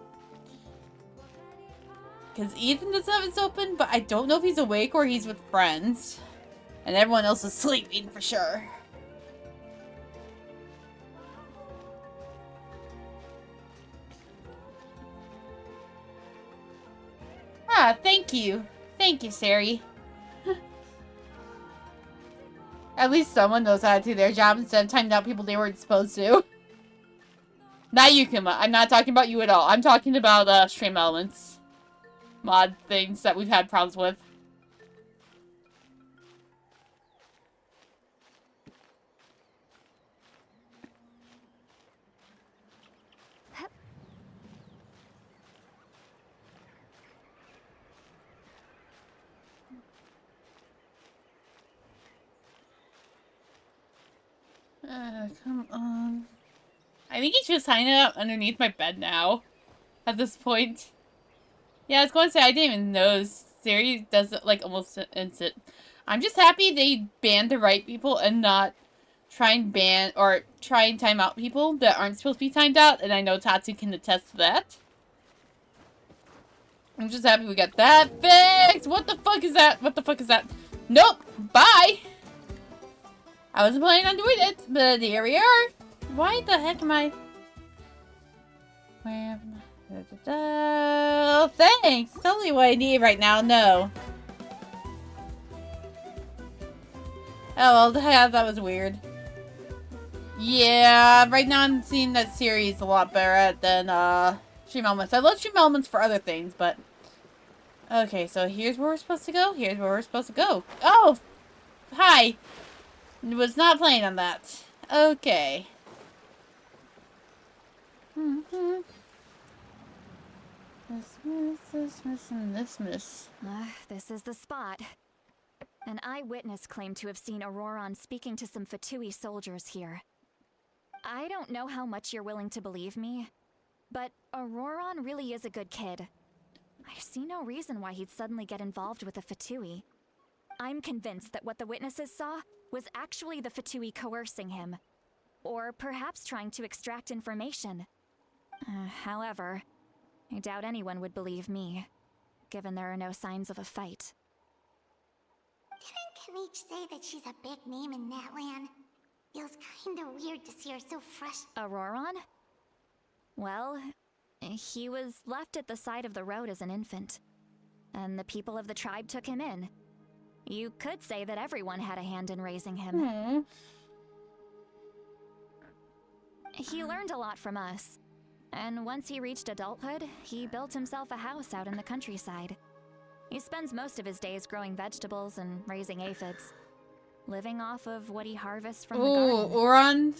Because Ethan doesn't have his open, but I don't know if he's awake or he's with friends. And everyone else is sleeping for sure. Ah, thank you. Thank you, Sari. At least someone knows how to do their job instead of timing out people they weren't supposed to. Not you, Kuma. I'm not talking about you at all. I'm talking about stream elements. Mod things that we've had problems with. Come on. I think he's just hiding out underneath my bed now. At this point. Yeah, I was going to say, I didn't even know. Siri does it like almost instant. I'm just happy they banned the right people and not try and ban or try and time out people that aren't supposed to be timed out. And I know Tatsu can attest to that. I'm just happy we got that fixed. What the fuck is that? What the fuck is that? Nope. Bye. I wasn't planning on doing it, but here we are. Why the heck am I? Where am I? Oh, thanks. Totally what I need right now. No. Oh, well, that was weird. Yeah, right now I'm seeing that series a lot better at than Stream Elements. I love Stream Elements for other things, but... Okay, so here's where we're supposed to go. Here's where we're supposed to go. Oh! Hi! Was not planning on that. Okay. This. This is the spot. An eyewitness claimed to have seen Auroron speaking to some Fatui soldiers here. I don't know how much you're willing to believe me, but Auroron really is a good kid. I see no reason why he'd suddenly get involved with a Fatui. I'm convinced that what the witnesses saw was actually the Fatui coercing him, or perhaps trying to extract information. However, I doubt anyone would believe me, given there are no signs of a fight. Didn't Kanich say that she's a big name in Natlan? Feels kinda weird to see her so fresh. Auroron? Well, he was left at the side of the road as an infant, and the people of the tribe took him in. You could say that everyone had a hand in raising him. He learned a lot from us, and once he reached adulthood, he built himself a house out in the countryside. He spends most of his days growing vegetables and raising aphids. living off of what he harvests from the Ooh, garden.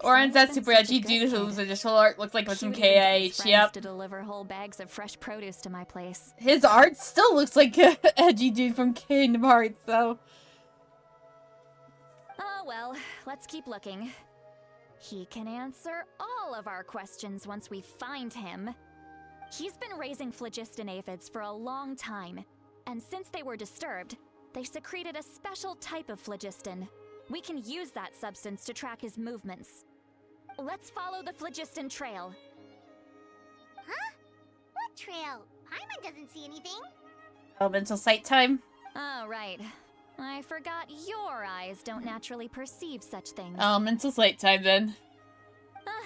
Oran's that Sounds super like such a edgy good dude kid. whose initial art looked like it was from Cute even gets his KIH. friends Yep. to deliver whole bags of fresh produce to my place. His art still looks like a edgy dude from Kingdom Hearts, though. Oh well, let's keep looking. He can answer all of our questions once we find him. He's been raising phlogiston aphids for a long time, and since they were disturbed, they secreted a special type of phlogiston. We can use that substance to track his movements. Let's follow the phlogiston trail. Huh? What trail? Paimon doesn't see anything. Elemental sight time. Oh, right. I forgot your eyes don't naturally perceive such things. Elemental sight time, then.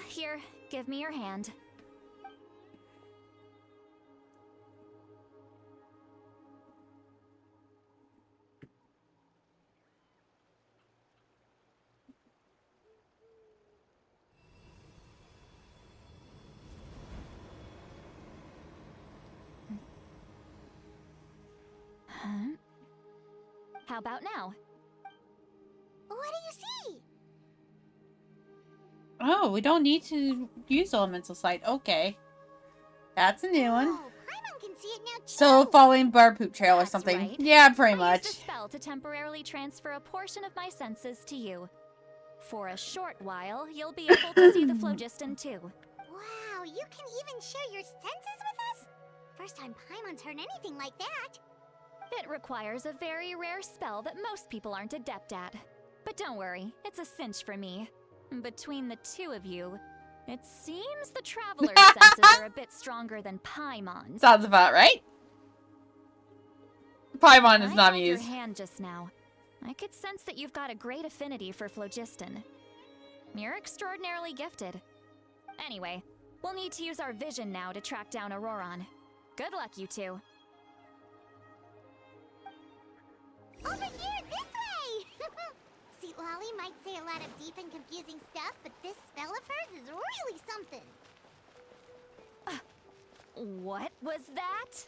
Here, give me your hand. Huh? How about now? What do you see? Oh, we don't need to use elemental sight. Okay. That's a new one. Oh, Paimon can see it now too. So, following Barb Poop Trail or That's something. right. Yeah, pretty I much. used a spell to temporarily transfer a portion of my senses to you. For a short while, you'll be able to see the phlogiston too. Wow, you can even share your senses with us? First time Paimon's heard anything like that. It requires a very rare spell that most people aren't adept at. But don't worry, it's a cinch for me. Between the two of you, it seems the Traveler's senses are a bit stronger than Paimon's. Sounds about right. Paimon is I not held your used. hand just now. I could sense that you've got a great affinity for phlogiston. You're extraordinarily gifted. Anyway, we'll need to use our vision now to track down Auroron. Good luck, you two. Over here, this way! See, Lolly might say a lot of deep and confusing stuff, but this spell of hers is really something. What was that?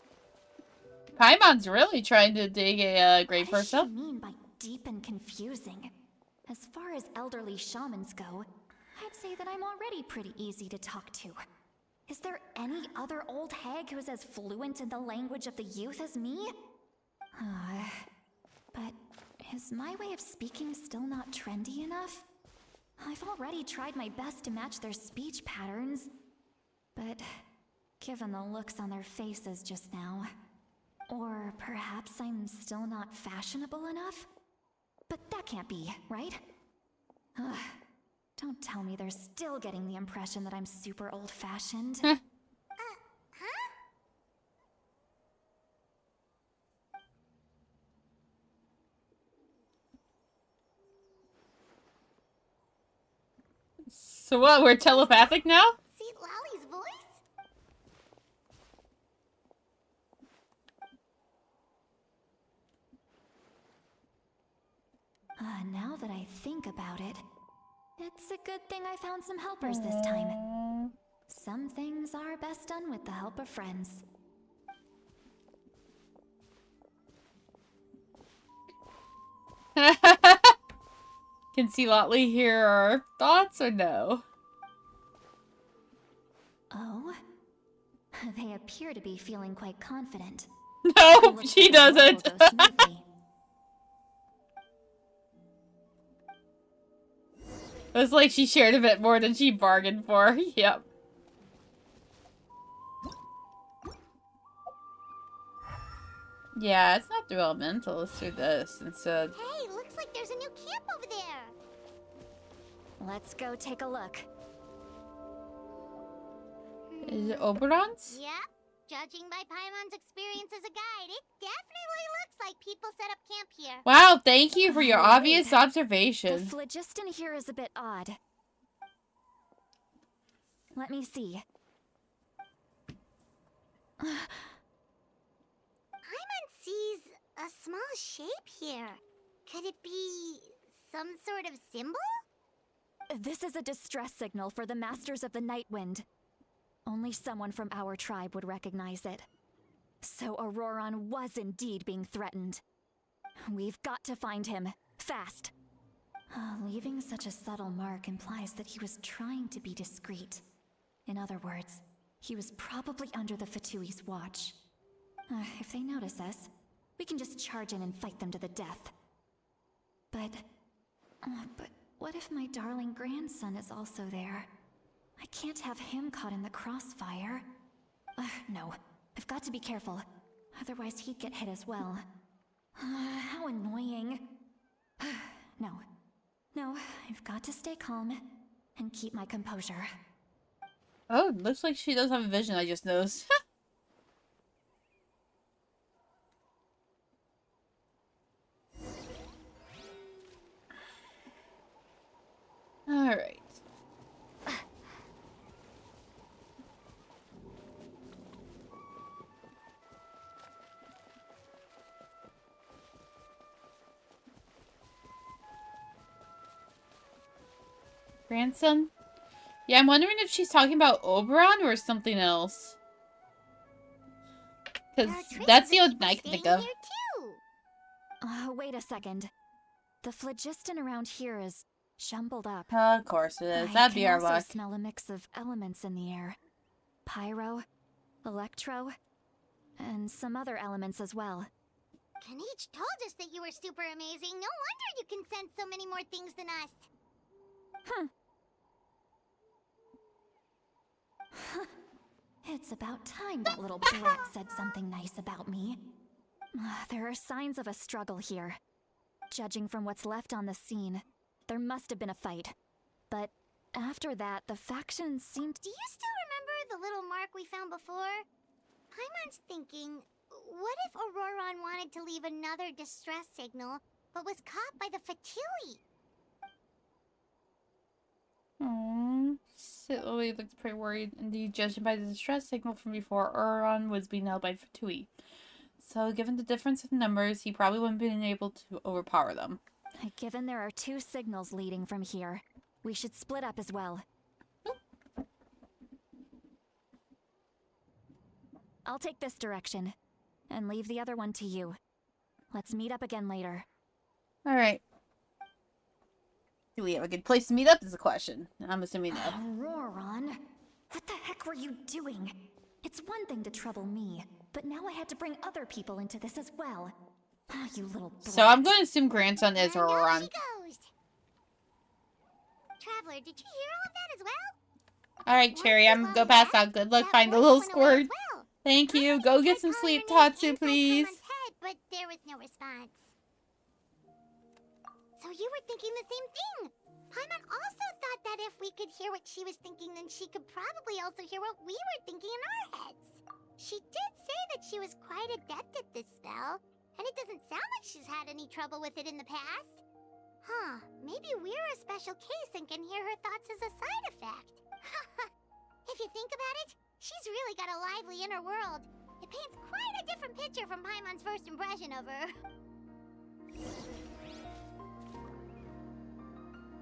Paimon's really trying to dig a grave for What does she herself. mean by deep and confusing? As far as elderly shamans go, I'd say that I'm already pretty easy to talk to. Is there any other old hag who's as fluent in the language of the youth as me? But is my way of speaking still not trendy enough? I've already tried my best to match their speech patterns, but given the looks on their faces just now, or perhaps I'm still not fashionable enough? But that can't be, right? Ugh, don't tell me they're still getting the impression that I'm super old-fashioned. Huh? So what, we're telepathic now? See Lolly's voice? Now that I think about it, it's a good thing I found some helpers this time. Some things are best done with the help of friends. Can see Lotley hear our thoughts or no? Oh? They appear to be feeling quite confident. No, Looks she like the work doesn't. will go smoothly. It was like she shared a bit more than she bargained for. Yep. Yeah, it's not through elemental, it's through this instead. Hey, looks like there's a new camp over there. Let's go take a look. Is it Oberon's? Yep. Judging by Paimon's experience as a guide, it definitely looks like people set up camp here. Wow, thank you for your Oh, obvious wait. The observation. phlogiston here is a bit odd. Let me see. Paimon sees a small shape here. Could it be some sort of symbol? This is a distress signal for the Masters of the Night Wind. Only someone from our tribe would recognize it. So Auroron was indeed being threatened. We've got to find him. Fast. Leaving such a subtle mark implies that he was trying to be discreet. In other words, he was probably under the Fatui's watch. If they notice us, we can just charge in and fight them to the death. But what if my darling grandson is also there? I can't have him caught in the crossfire. No, I've got to be careful. Otherwise he'd get hit as well. How annoying. No, I've got to stay calm and keep my composure. Oh, looks like she does have a vision, I just noticed. Alright. Grandson? Yeah, I'm wondering if she's talking about Oberon or something else. Because that's the only thing I can think of. Wait a second. The phlogiston around here is jumbled up. Of course it is. That'd be our I luck. smell a mix of elements in the air. Pyro, electro, and some other elements as well. Kanich told us that you were super amazing. No wonder you can sense so many more things than us. It's about time that little brat said something nice about me. There are signs of a struggle here. Judging from what's left on the scene, there must have been a fight. But after that, the factions seemed... Do you still remember the little mark we found before? Paimon's thinking, what if Auroron wanted to leave another distress signal, but was caught by the Fatui? Silly looks pretty worried. Indeed, judging by the distress signal from before, Auroron was being held by Fatui. So, given the difference of numbers, he probably wouldn't have been able to overpower them. Given there are 2 signals leading from here, we should split up as well. I'll take this direction, and leave the other one to you. Let's meet up again later. Alright. Do we have a good place to meet up is the question. I'm assuming no. Auroron, what the heck were you doing? It's one thing to trouble me, but now I had to bring other people into this as well. You little brat. So I'm going to assume grandson is Auroron. She goes. Traveler, did you hear all of that as well? Alright, Cherry, I'm gonna go pass out. Good luck finding the little squirt. Well. Thank you. Go get some sleep, Tatsu, please. Head, but there was no response. So you were thinking the same thing. Paimon also thought that if we could hear what she was thinking, then she could probably also hear what we were thinking in our heads. She did say that she was quite adept at this spell, and it doesn't sound like she's had any trouble with it in the past. Huh, maybe we're a special case and can hear her thoughts as a side effect. If you think about it, she's really got a lively inner world. It paints quite a different picture from Paimon's first impression of her.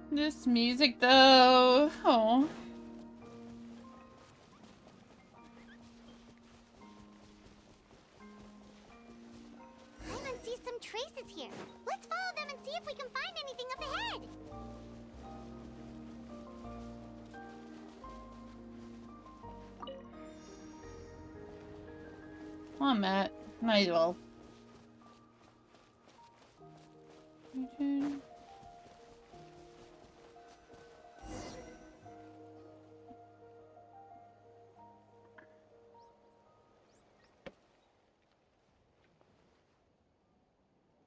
This music, though. Oh. Paimon sees some traces here. Let's follow them and see if we can find anything up ahead. Come on, Matt. Might as well.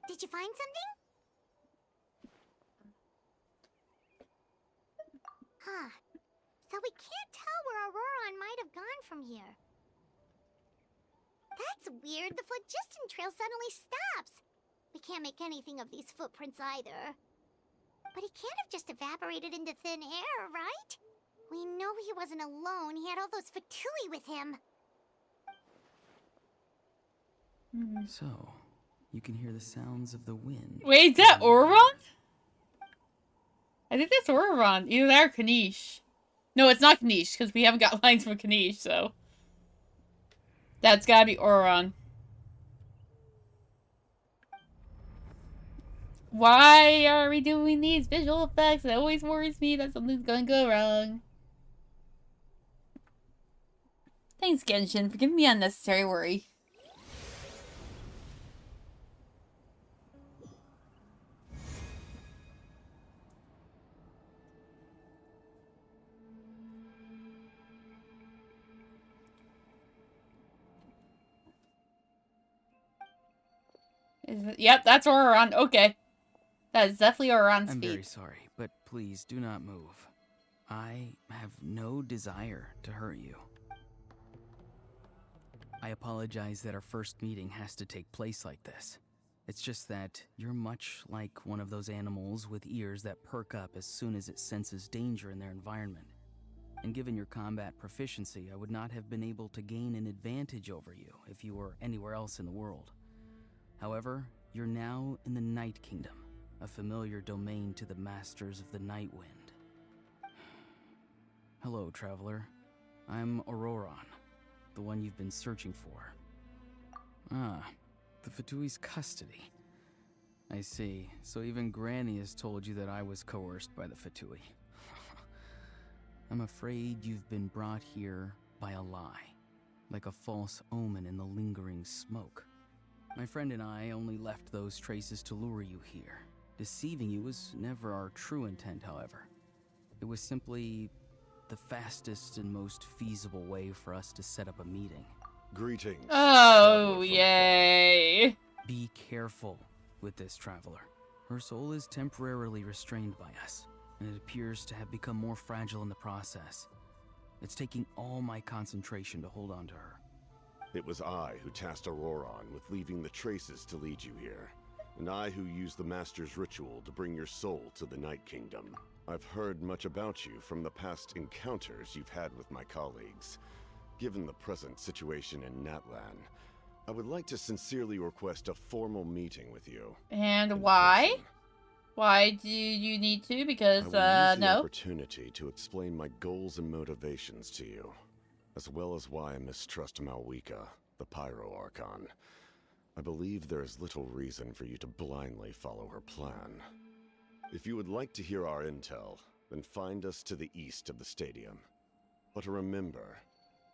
Did you find something? Huh. So we can't tell where Auroron might have gone from here. That's weird. The phlogiston trail suddenly stops. We can't make anything of these footprints either. But he can't have just evaporated into thin air, right? We know he wasn't alone. He had all those Fatui with him. So, you can hear the sounds of the wind. Wait, is that Auroron? I think that's Auroron. Either that or Kanish. No, it's not Kanish, because we haven't got lines from Kanish, so... That's gotta be Auroron. Why are we doing these visual effects? It always worries me that something's gonna go wrong. Thanks, Genshin, for giving me unnecessary worry. Yep, that's Auron. Okay. That is definitely Auron's I'm feet. very sorry, but please do not move. I have no desire to hurt you. I apologize that our first meeting has to take place like this. It's just that you're much like one of those animals with ears that perk up as soon as it senses danger in their environment. And given your combat proficiency, I would not have been able to gain an advantage over you if you were anywhere else in the world. However, you're now in the Night Kingdom, a familiar domain to the masters of the Night Wind. Hello, traveler. I'm Auroron, the one you've been searching for. Ah, the Fatui's custody. I see. So even Granny has told you that I was coerced by the Fatui. I'm afraid you've been brought here by a lie, like a false omen in the lingering smoke. My friend and I only left those traces to lure you here. Deceiving you was never our true intent, however. It was simply the fastest and most feasible way for us to set up a meeting. Greetings. Oh, yay. Be careful with this traveler. Her soul is temporarily restrained by us, and it appears to have become more fragile in the process. It's taking all my concentration to hold on to her. It was I who tasked Auroron with leaving the traces to lead you here, and I who used the Master's ritual to bring your soul to the Night Kingdom. I've heard much about you from the past encounters you've had with my colleagues. Given the present situation in Natlan, I would like to sincerely request a formal meeting with you. And why? Person. Why do you need to? Because, I will use the no. opportunity to explain my goals and motivations to you, as well as why I mistrust Malwika, the Pyro Archon. I believe there is little reason for you to blindly follow her plan. If you would like to hear our intel, then find us to the east of the stadium. But remember,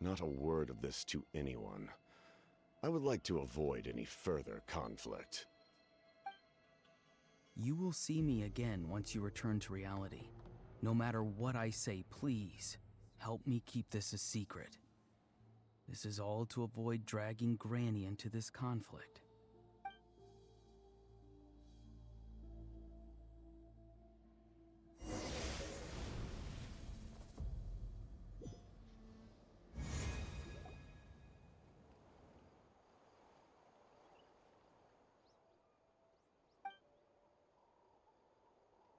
not a word of this to anyone. I would like to avoid any further conflict. You will see me again once you return to reality. No matter what I say, please, help me keep this a secret. This is all to avoid dragging Granny into this conflict.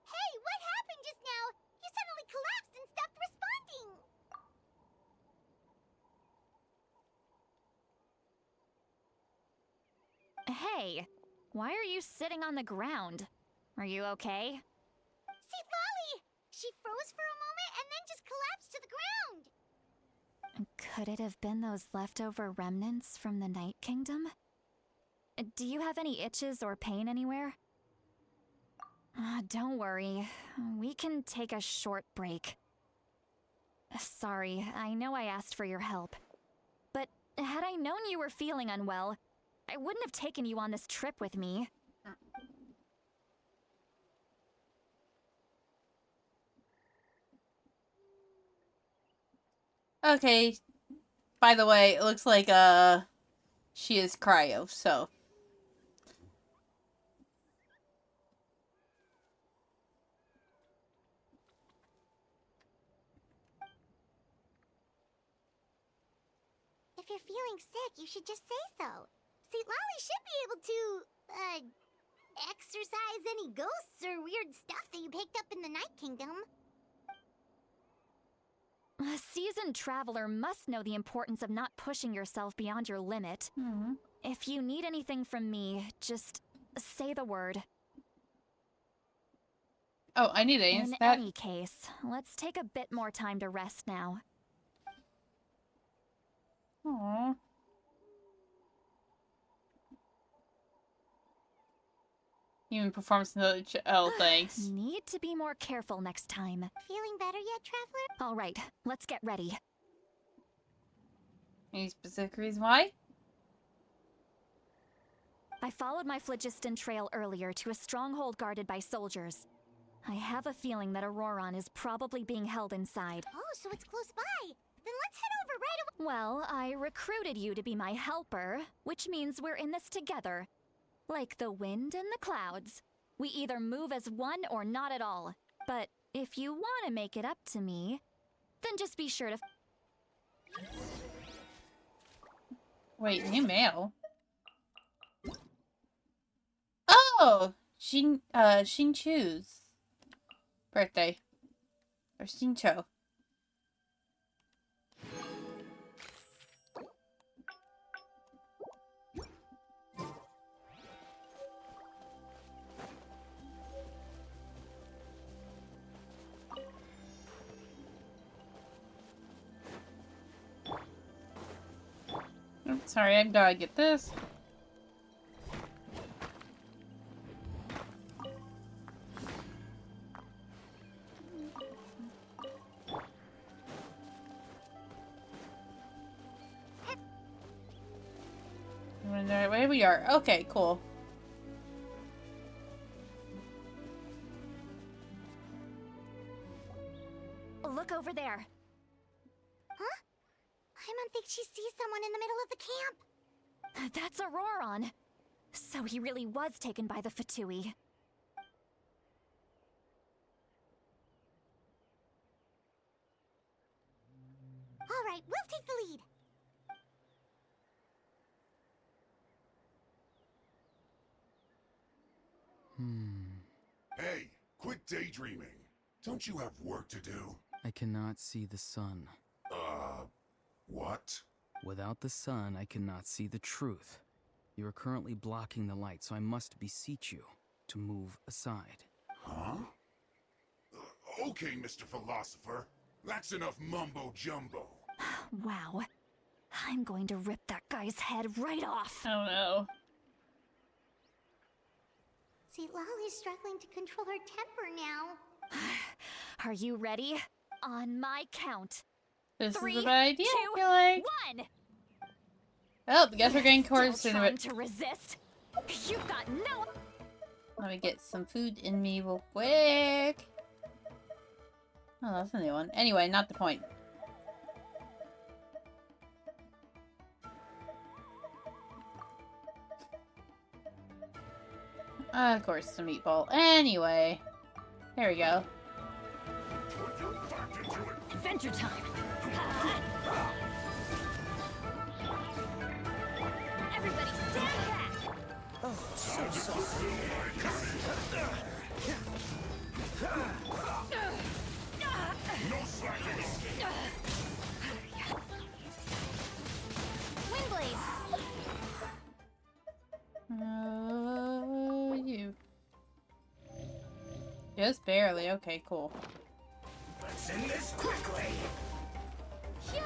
Hey, what happened just now? You suddenly collapsed and stopped responding. Hey, why are you sitting on the ground? Are you okay? See, Lolly! She froze for a moment and then just collapsed to the ground. Could it have been those leftover remnants from the Night Kingdom? Do you have any itches or pain anywhere? Don't worry. We can take a short break. Sorry, I know I asked for your help. But had I known you were feeling unwell, I wouldn't have taken you on this trip with me. Okay. By the way, it looks like, she is cryo, so. If you're feeling sick, you should just say so. See, Lolly should be able to, exorcise any ghosts or weird stuff that you picked up in the Night Kingdom. A seasoned traveler must know the importance of not pushing yourself beyond your limit. If you need anything from me, just say the word. Oh, I need to In answer that. any case, let's take a bit more time to rest now. Aww. Even performs another oh, thanks. Need to be more careful next time. Feeling better yet, Traveler? All right, let's get ready. Any specific reason why? I followed my phlogiston trail earlier to a stronghold guarded by soldiers. I have a feeling that Auroron is probably being held inside. Oh, so it's close by. Then let's head over right away. Well, I recruited you to be my helper, which means we're in this together. Like the wind and the clouds. We either move as one or not at all. But if you want to make it up to me, then just be sure to... Wait, new mail? Oh! Shinchu's birthday. Or Shincho. Sorry, I gotta get this. We're in the right way. We are. Okay, cool. Look over there. Huh? Paimon thinks she sees someone in the middle of the camp. That's Auroron. So he really was taken by the Fatui. All right, we'll take the lead. Hey, quit daydreaming. Don't you have work to do? I cannot see the sun. What? Without the sun, I cannot see the truth. You are currently blocking the light, so I must beseech you to move aside. Huh? Okay, Mr. Philosopher. That's enough mumbo-jumbo. Wow. I'm going to rip that guy's head right off. Oh no. See, Lolly's struggling to control her temper now. Are you ready? On my count. This 3, is a bad idea, 2, I feel like. 1. Oh, I guess we're getting Still chorus in trying it. to resist? You've got no... Let me get some food in me real quick. Oh, that's a new one. Anyway, not the point. Of course, the meatball. Anyway, there we go. Adventure time. Everybody stand back. Oh, so sorry. No slacking. Windblade. You. Just barely. Okay, cool. Let's end this quickly. Yeah.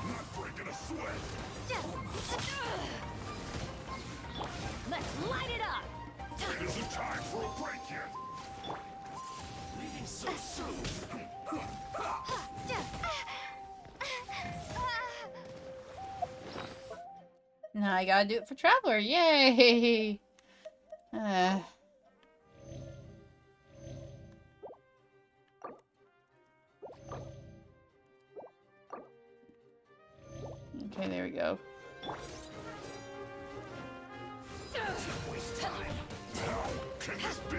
I'm not breaking a sweat. Let's light it up. It isn't time for a break yet. Leaving so soon. Now I gotta do it for Traveler. Yay! Okay, there we go. Waste time. How can this be?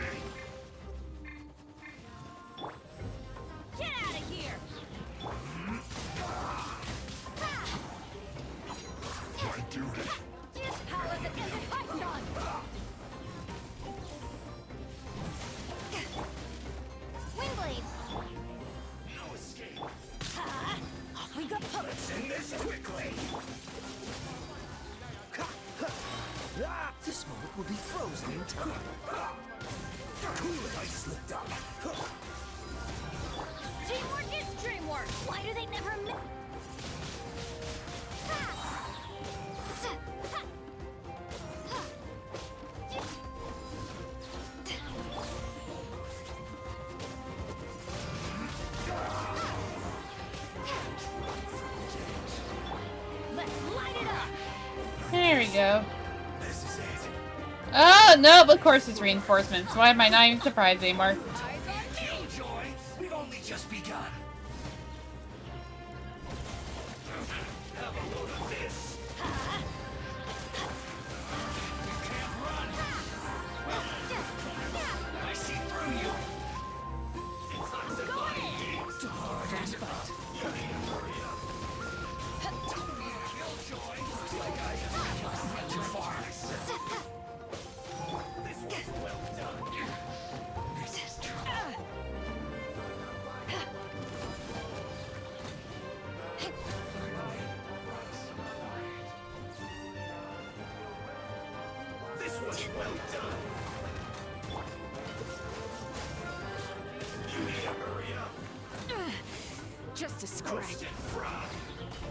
Get out of here. My duty. How is it done? Windblade. No escape. Off we go. Let's end this quickly. This moment will be frozen in time. Cool if I slipped up. Teamwork is dreamwork. Why do they never miss? go. This is it. Oh, no, of course it's reinforcements. Why am I not even surprised anymore? Killjoy, we've only just begun. Have a load of this. You can't run. I see through you. Fast bite. You need to hurry up. Killjoy, looks like I just went too far. This one's well done. This is trouble. This one's well done. You need to hurry up. Just a scratch. Roasted fry.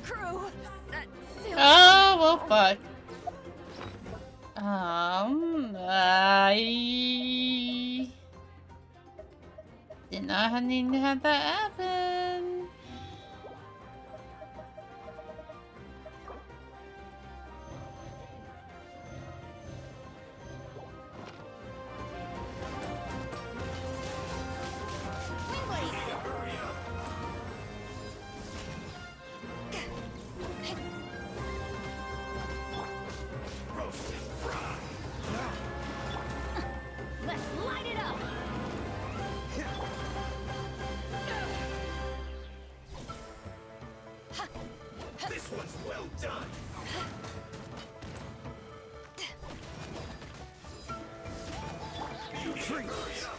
Crew, that Oh, well, fuck. I did not need to have that happen. Roasted fry. let's light it up. This one's well done. You need to hurry up.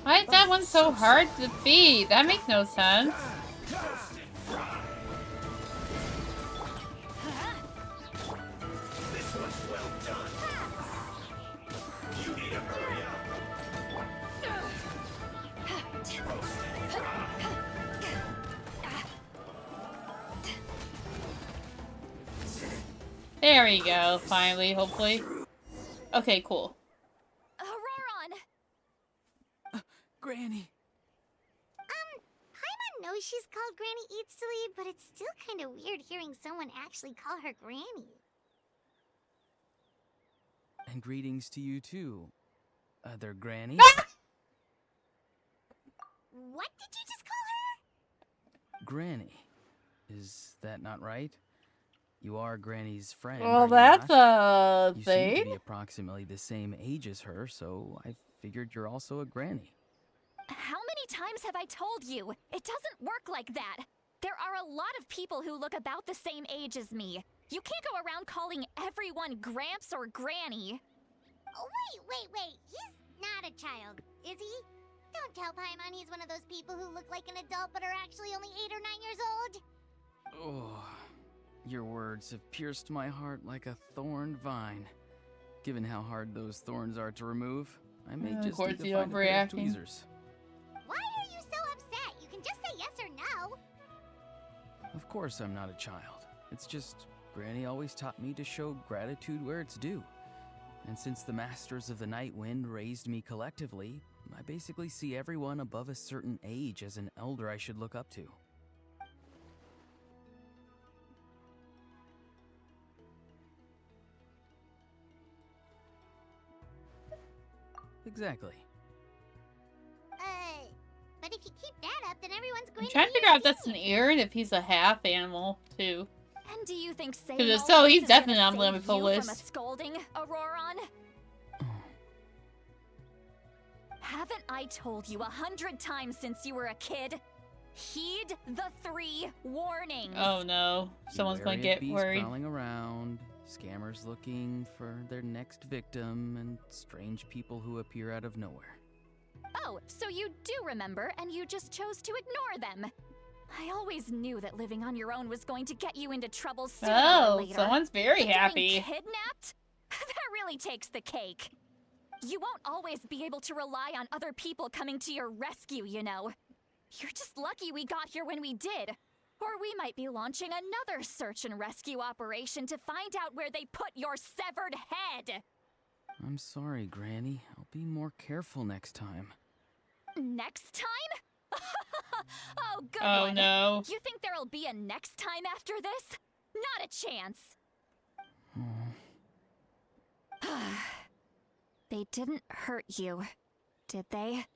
Why is that one so hard to beat? That makes no sense. Roasted fry. This one's well done. You need to hurry up. Roasted fry. There we go, finally, hopefully. Okay, cool. Auroron! Granny. Paimon knows she's called Granny Eats to Lead, but it's still kind of weird hearing someone actually call her Granny. And greetings to you too, other Granny. What did you just call her? Granny. Is that not right? You are Granny's friend. are Well, you that's not? a You seem to thing. be approximately the same age as her, so I figured you're also a Granny. How many times have I told you? It doesn't work like that. There are a lot of people who look about the same age as me. You can't go around calling everyone Gramps or Granny. Oh, wait. He's not a child, is he? Don't tell Paimon he's one of those people who look like an adult but are actually only 8 or 9 years old. Oh, your words have pierced my heart like a thorned vine. Given how hard those thorns are to remove, I may Of just course need to you're find a pair of overreacting. tweezers. Why are you so upset? You can just say yes or no. Of course I'm not a child. It's just Granny always taught me to show gratitude where it's due. And since the Masters of the Night Wind raised me collectively, I basically see everyone above a certain age as an elder I should look up to. Exactly. But if you keep that up, then everyone's going I'm trying to be figure out if your that's an team. ear and if he's a half animal, too. And do you think saying Because if all so, this he's is gonna definitely on the save limited you list. from a scolding, Auroron? Haven't I told you 100 times since you were a kid? Heed the 3 warnings. Oh no, someone's going to Beware get of bees worried. prowling around, scammers looking for their next victim, and strange people who appear out of nowhere. Oh, so you do remember, and you just chose to ignore them. I always knew that living on your own was going to get you into trouble sooner or Oh, later. someone's very But getting happy. kidnapped? That really takes the cake. You won't always be able to rely on other people coming to your rescue, you know. You're just lucky we got here when we did. Or we might be launching another search and rescue operation to find out where they put your severed head. I'm sorry, Granny. I'll be more careful next time. Next time? Oh, good Oh one. no. You think there'll be a next time after this? Not a chance. Oh, They didn't hurt you, did they?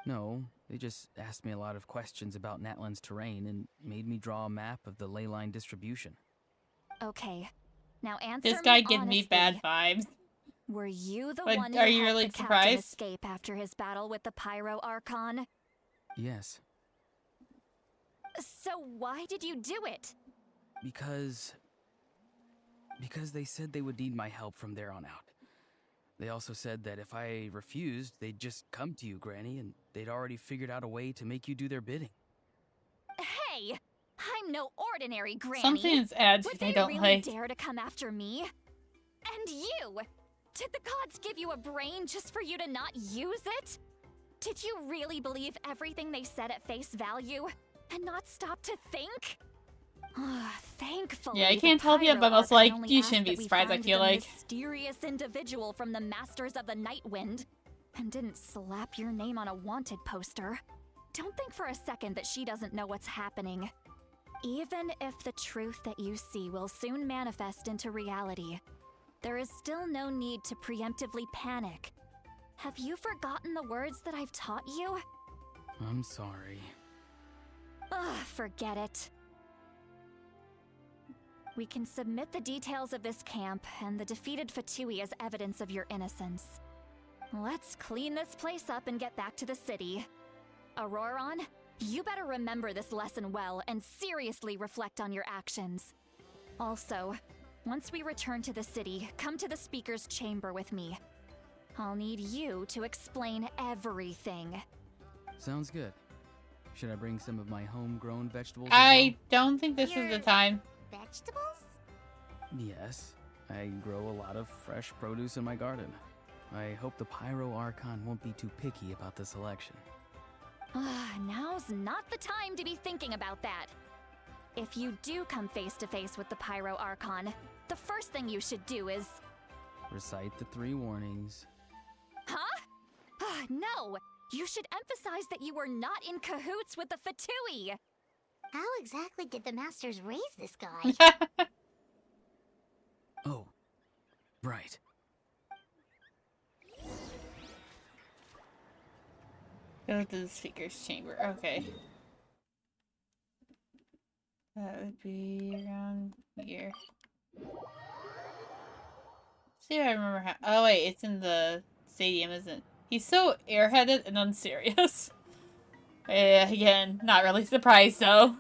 No, they just asked me a lot of questions about Natlan's terrain and made me draw a map of the ley line distribution. Okay. Now answer This guy me gives me honestly. bad vibes. Were you the But one who are you helped really the captain surprised? escape after his battle with the Pyro Archon? Yes, So why did you do it? because they said they would need my help from there on out. They also said that if I refused, they'd just come to you, Granny, and they'd already figured out a way to make you do their bidding. Hey! I'm no ordinary Granny. Something's ads Would I they don't really like. dare to come after me? And you! Did the gods give you a brain just for you to not use it? Did you really believe everything they said at face value and not stop to think? Thankfully, Yeah, I can't help you, but also, like, you shouldn't be surprised, I feel like. Mysterious individual from the Masters of the Night Wind, and didn't slap your name on a wanted poster. Don't think for a second that she doesn't know what's happening. Even if the truth that you see will soon manifest into reality, there is still no need to preemptively panic. Have you forgotten the words that I've taught you? I'm sorry. Ugh, forget it. We can submit the details of this camp and the defeated Fatui as evidence of your innocence. Let's clean this place up and get back to the city. Auroron, you better remember this lesson well and seriously reflect on your actions. Also, once we return to the city, come to the speaker's chamber with me. I'll need you to explain everything. Sounds good. Should I bring some of my homegrown vegetables I don't think this is the time. Vegetables? as well? Yes. I grow a lot of fresh produce in my garden. I hope the Pyro Archon won't be too picky about the selection. Now's not the time to be thinking about that. If you do come face to face with the Pyro Archon, the first thing you should do is... Recite the 3 warnings. Huh? No! You should emphasize that you were not in cahoots with the Fatui! How exactly did the masters raise this guy? Oh, right. Go to the speaker's chamber. Okay. That would be around here. See if I remember how. Oh, wait, it's in the stadium, isn't it? He's so airheaded and unserious. Again, not really surprised, though.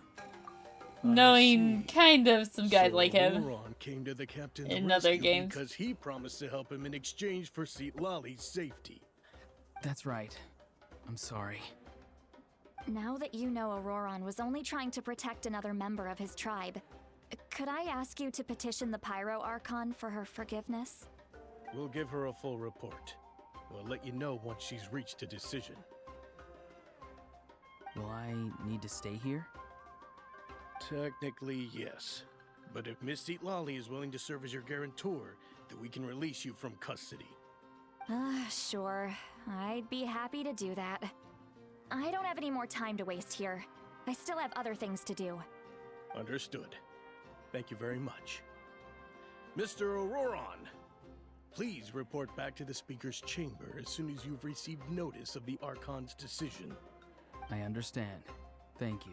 Knowing kind of some guys like him Auroron came to the captain's in other rescue games. because he promised to help him in exchange for Xilolen's safety. That's right. I'm sorry. Now that you know Auroron was only trying to protect another member of his tribe, could I ask you to petition the Pyro Archon for her forgiveness? We'll give her a full report. We'll let you know once she's reached a decision. Will I need to stay here? Technically, yes. But if Miss Xilolen is willing to serve as your guarantor, then we can release you from custody. Sure. I'd be happy to do that. I don't have any more time to waste here. I still have other things to do. Understood. Thank you very much. Mr. Auroron, please report back to the speaker's chamber as soon as you've received notice of the Archon's decision. I understand. Thank you.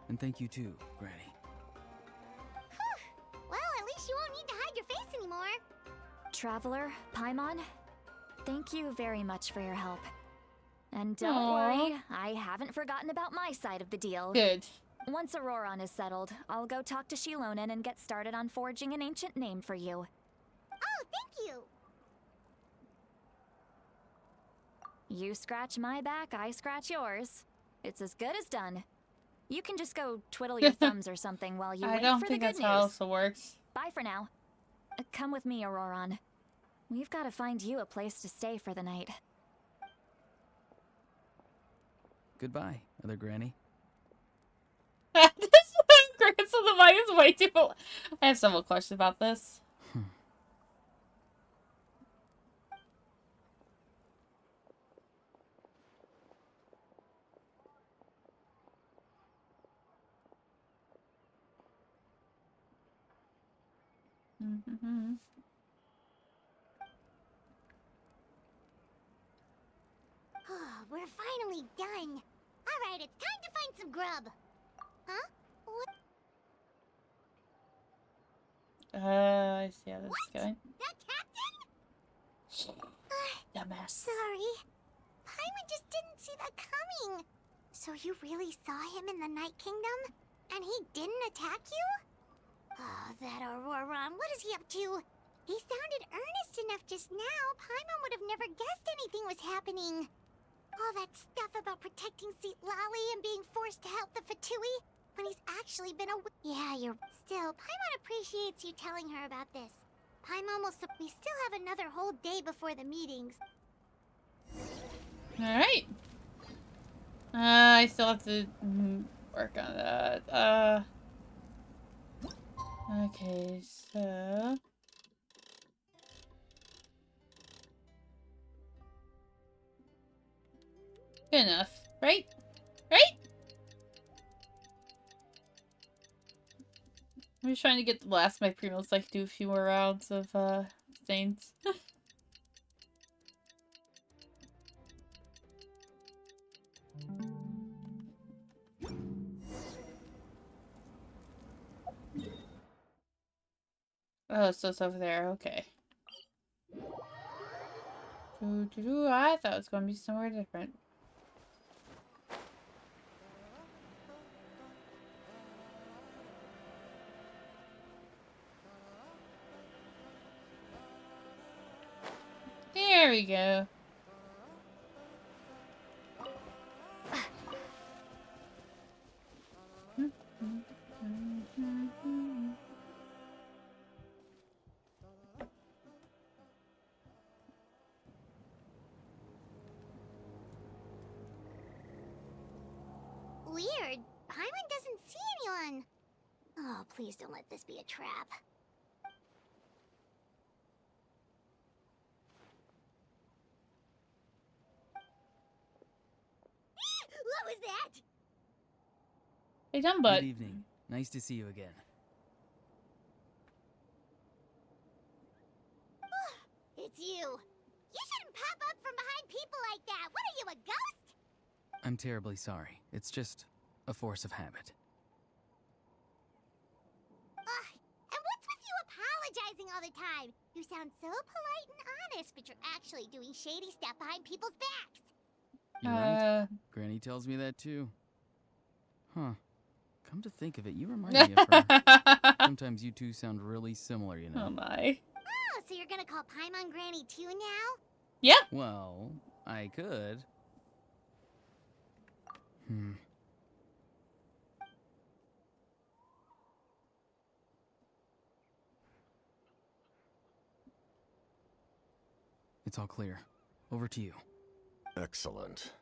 And thank you too, Granny. Well, at least you won't need to hide your face anymore. Traveler, Paimon, thank you very much for your help. And don't Aww. worry, I haven't forgotten about my side of the deal. Good. Once Auroron is settled, I'll go talk to Xilonen and get started on forging an ancient name for you. Oh, thank you. You scratch my back, I scratch yours. It's as good as done. You can just go twiddle your thumbs or something while you I wait don't for think the that's good how news. it works. Bye for now. Come with me, Auroron. We've got to find you a place to stay for the night. Goodbye, other Granny. This Grants of the Mic is way too. I have several questions about this. We're finally done. Alright, it's time to find some grub. Huh? What? I see how this is going. The captain? Dumbass. Sorry. Paimon just didn't see that coming. So you really saw him in the Night Kingdom? And he didn't attack you? Oh, that Auroron, what is he up to? He sounded earnest enough just now. Paimon would have never guessed anything was happening. All that stuff about protecting Seat Lally and being forced to help the Fatui when he's actually been a... Yeah, you're... Still, Paimon appreciates you telling her about this. Paimon will... We still have another whole day before the meetings. Alright. I still have to work on that. Okay, so... Good enough, right? Right? I'm just trying to get the last of my primos so I can do a few more rounds of, things. Oh, so it's over there, okay. I thought it was going to be somewhere different. There we go. Weird. Paimon doesn't see anyone. Oh, please don't let this be a trap. What was that? Hey, Dumbutt. Good evening. Nice to see you again. It's you. You shouldn't pop up from behind people like that. What are you, a ghost? I'm terribly sorry. It's just a force of habit. And what's with you apologizing all the time? You sound so polite and honest, but you're actually doing shady stuff behind people's backs. You're right. Granny tells me that too. Huh. Come to think of it, you remind me of her. Sometimes you two sound really similar, you know. Oh my. Oh, so you're gonna call Paimon Granny too now? Yep. Well, I could. It's all clear. Over to you. Excellent.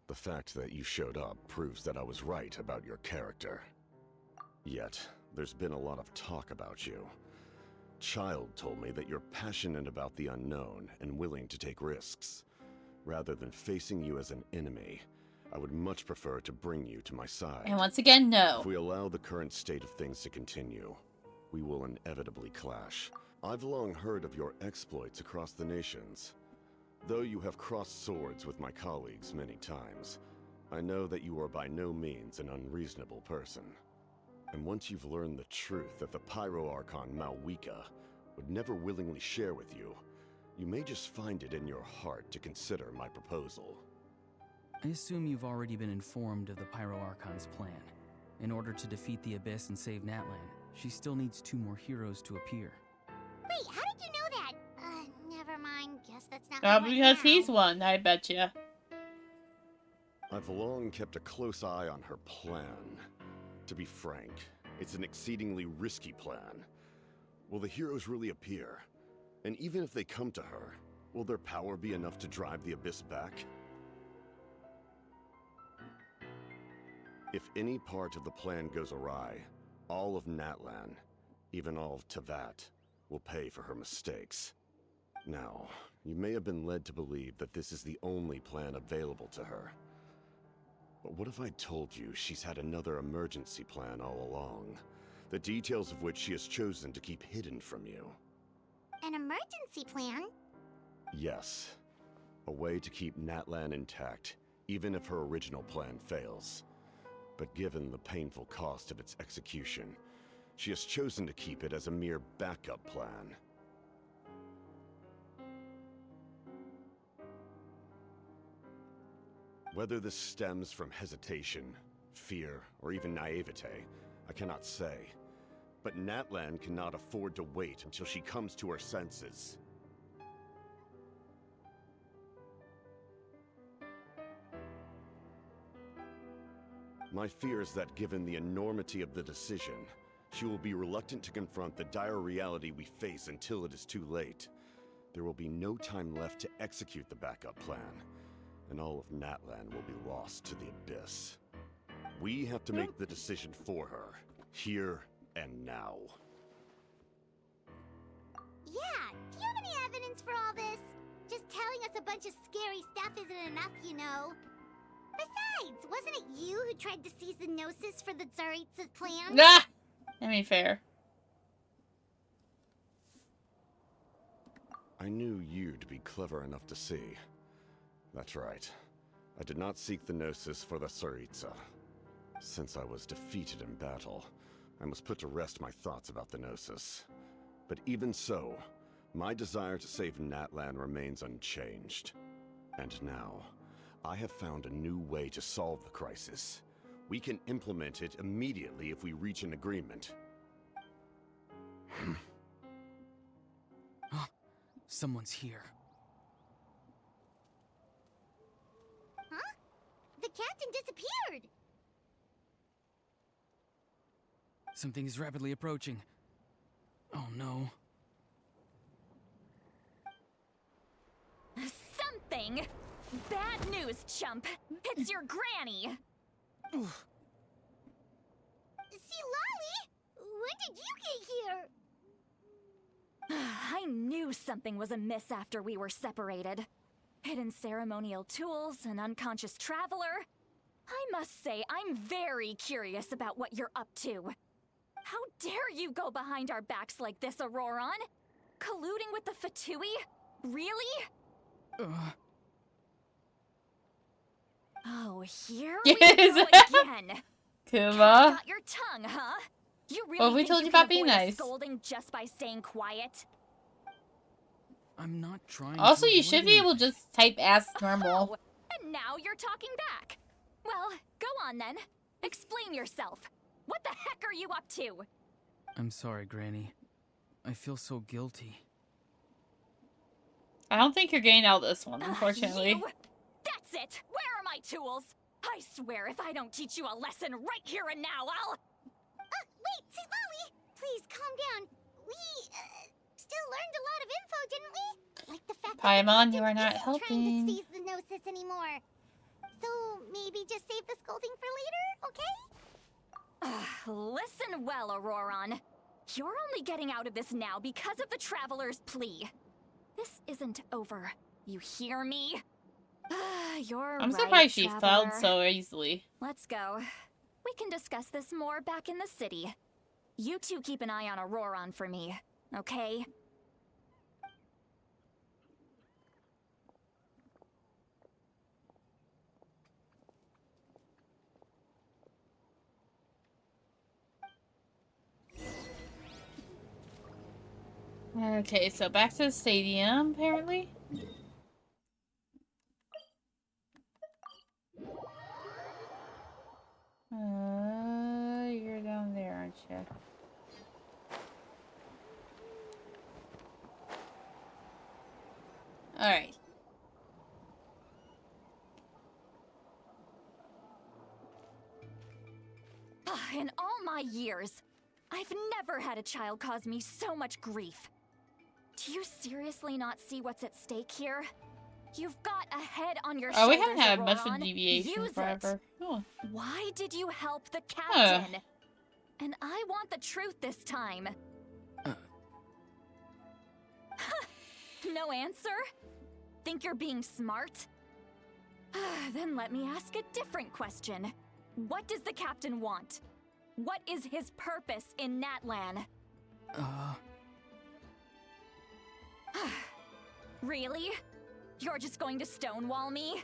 The fact that you showed up proves that I was right about your character. Yet, there's been a lot of talk about you. Child told me that you're passionate about the unknown and willing to take risks. Rather than facing you as an enemy, I would much prefer to bring you to my side. And once again, no. If we allow the current state of things to continue, we will inevitably clash. I've long heard of your exploits across the nations. Though you have crossed swords with my colleagues many times, I know that you are by no means an unreasonable person. And once you've learned the truth that the Pyro Archon Malwika would never willingly share with you, you may just find it in your heart to consider my proposal. I assume you've already been informed of the Pyro Archon's plan. In order to defeat the Abyss and save Natlan, she still needs 2 more heroes to appear. Wait, how did you know that? Never mind. Guess that's not Probably right because now. he's one, I betcha. I've long kept a close eye on her plan. To be frank, it's an exceedingly risky plan. Will the heroes really appear? And even if they come to her, will their power be enough to drive the Abyss back? If any part of the plan goes awry, all of Natlan, even all of Teyvat, will pay for her mistakes. Now, you may have been led to believe that this is the only plan available to her. But what if I told you she's had another emergency plan all along, the details of which she has chosen to keep hidden from you? An emergency plan? Yes. A way to keep Natlan intact, even if her original plan fails. But given the painful cost of its execution, she has chosen to keep it as a mere backup plan. Whether this stems from hesitation, fear, or even naivete, I cannot say. But Natlan cannot afford to wait until she comes to her senses. My fear is that given the enormity of the decision, she will be reluctant to confront the dire reality we face until it is too late. There will be no time left to execute the backup plan, and all of Natlan will be lost to the abyss. We have to make the decision for her, here and now. Yeah, do you have any evidence for all this? Just telling us a bunch of scary stuff isn't enough, you know. Besides, wasn't it you who tried to seize the Gnosis for the Tsaritsa plan? Nah! I mean, fair. I knew you to be clever enough to see. That's right. I did not seek the Gnosis for the Tsaritsa. Since I was defeated in battle, I must put to rest my thoughts about the Gnosis. But even so, my desire to save Natlan remains unchanged. And now, I have found a new way to solve the crisis. We can implement it immediately if we reach an agreement. Someone's here. Huh? The captain disappeared! Something is rapidly approaching. Oh no. Something? Bad news, chump. It's your granny. See, Lolly? When did you get here? I knew something was amiss after we were separated. Hidden ceremonial tools, an unconscious traveler. I must say, I'm very curious about what you're up to. How dare you go behind our backs like this, Auroron? Colluding with the Fatui? Really? Oh, here we Yes. go again. Kuma. Got your tongue, huh? You really Well, we think told you you can about being avoid a nice. scolding just by staying quiet? I'm not trying Also, to you avoid should be able to anything. just type ask normal. Oh, and now you're talking back. Well, go on then. Explain yourself. What the heck are you up to? I'm sorry, Granny. I feel so guilty. I don't think you're getting out this one, unfortunately. You? That's it! Where are my tools? I swear if I don't teach you a lesson right here and now, I'll... Wait, see, Lolly! Please, calm down. We, still learned a lot of info, didn't we? Like the fact that Paimon, the you are captain not isn't trying helping. to seize the Gnosis anymore. So, maybe just save the scolding for later, okay? Listen well, Auroron. You're only getting out of this now because of the Traveler's plea. This isn't over. You hear me? You're I'm right, surprised she Traveler. failed so easily. Let's go. We can discuss this more back in the city. You two keep an eye on Auroron for me, okay? Okay, so back to the stadium, apparently. You're down there, aren't you? Alright. In all my years, I've never had a child cause me so much grief. Do you seriously not see what's at stake here? You've got a head on your Oh, shoulders, we haven't had much of a Auroron. deviation Use forever. it. Oh. Why did you help the captain? And I want the truth this time. No answer? Think you're being smart? Then let me ask a different question. What does the captain want? What is his purpose in Natlan? Really? You're just going to stonewall me?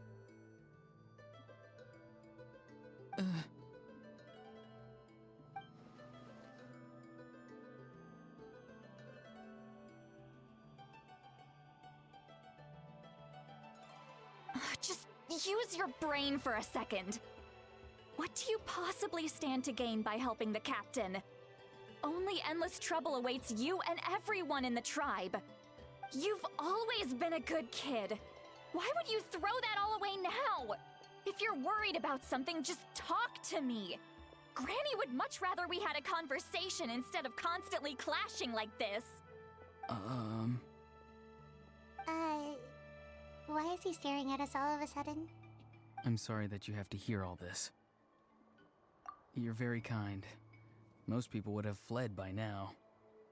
Just use your brain for a second. What do you possibly stand to gain by helping the captain? Only endless trouble awaits you and everyone in the tribe. You've always been a good kid. Why would you throw that all away now? If you're worried about something, just talk to me. Granny would much rather we had a conversation instead of constantly clashing like this. Why is he staring at us all of a sudden? I'm sorry that you have to hear all this. You're very kind. Most people would have fled by now.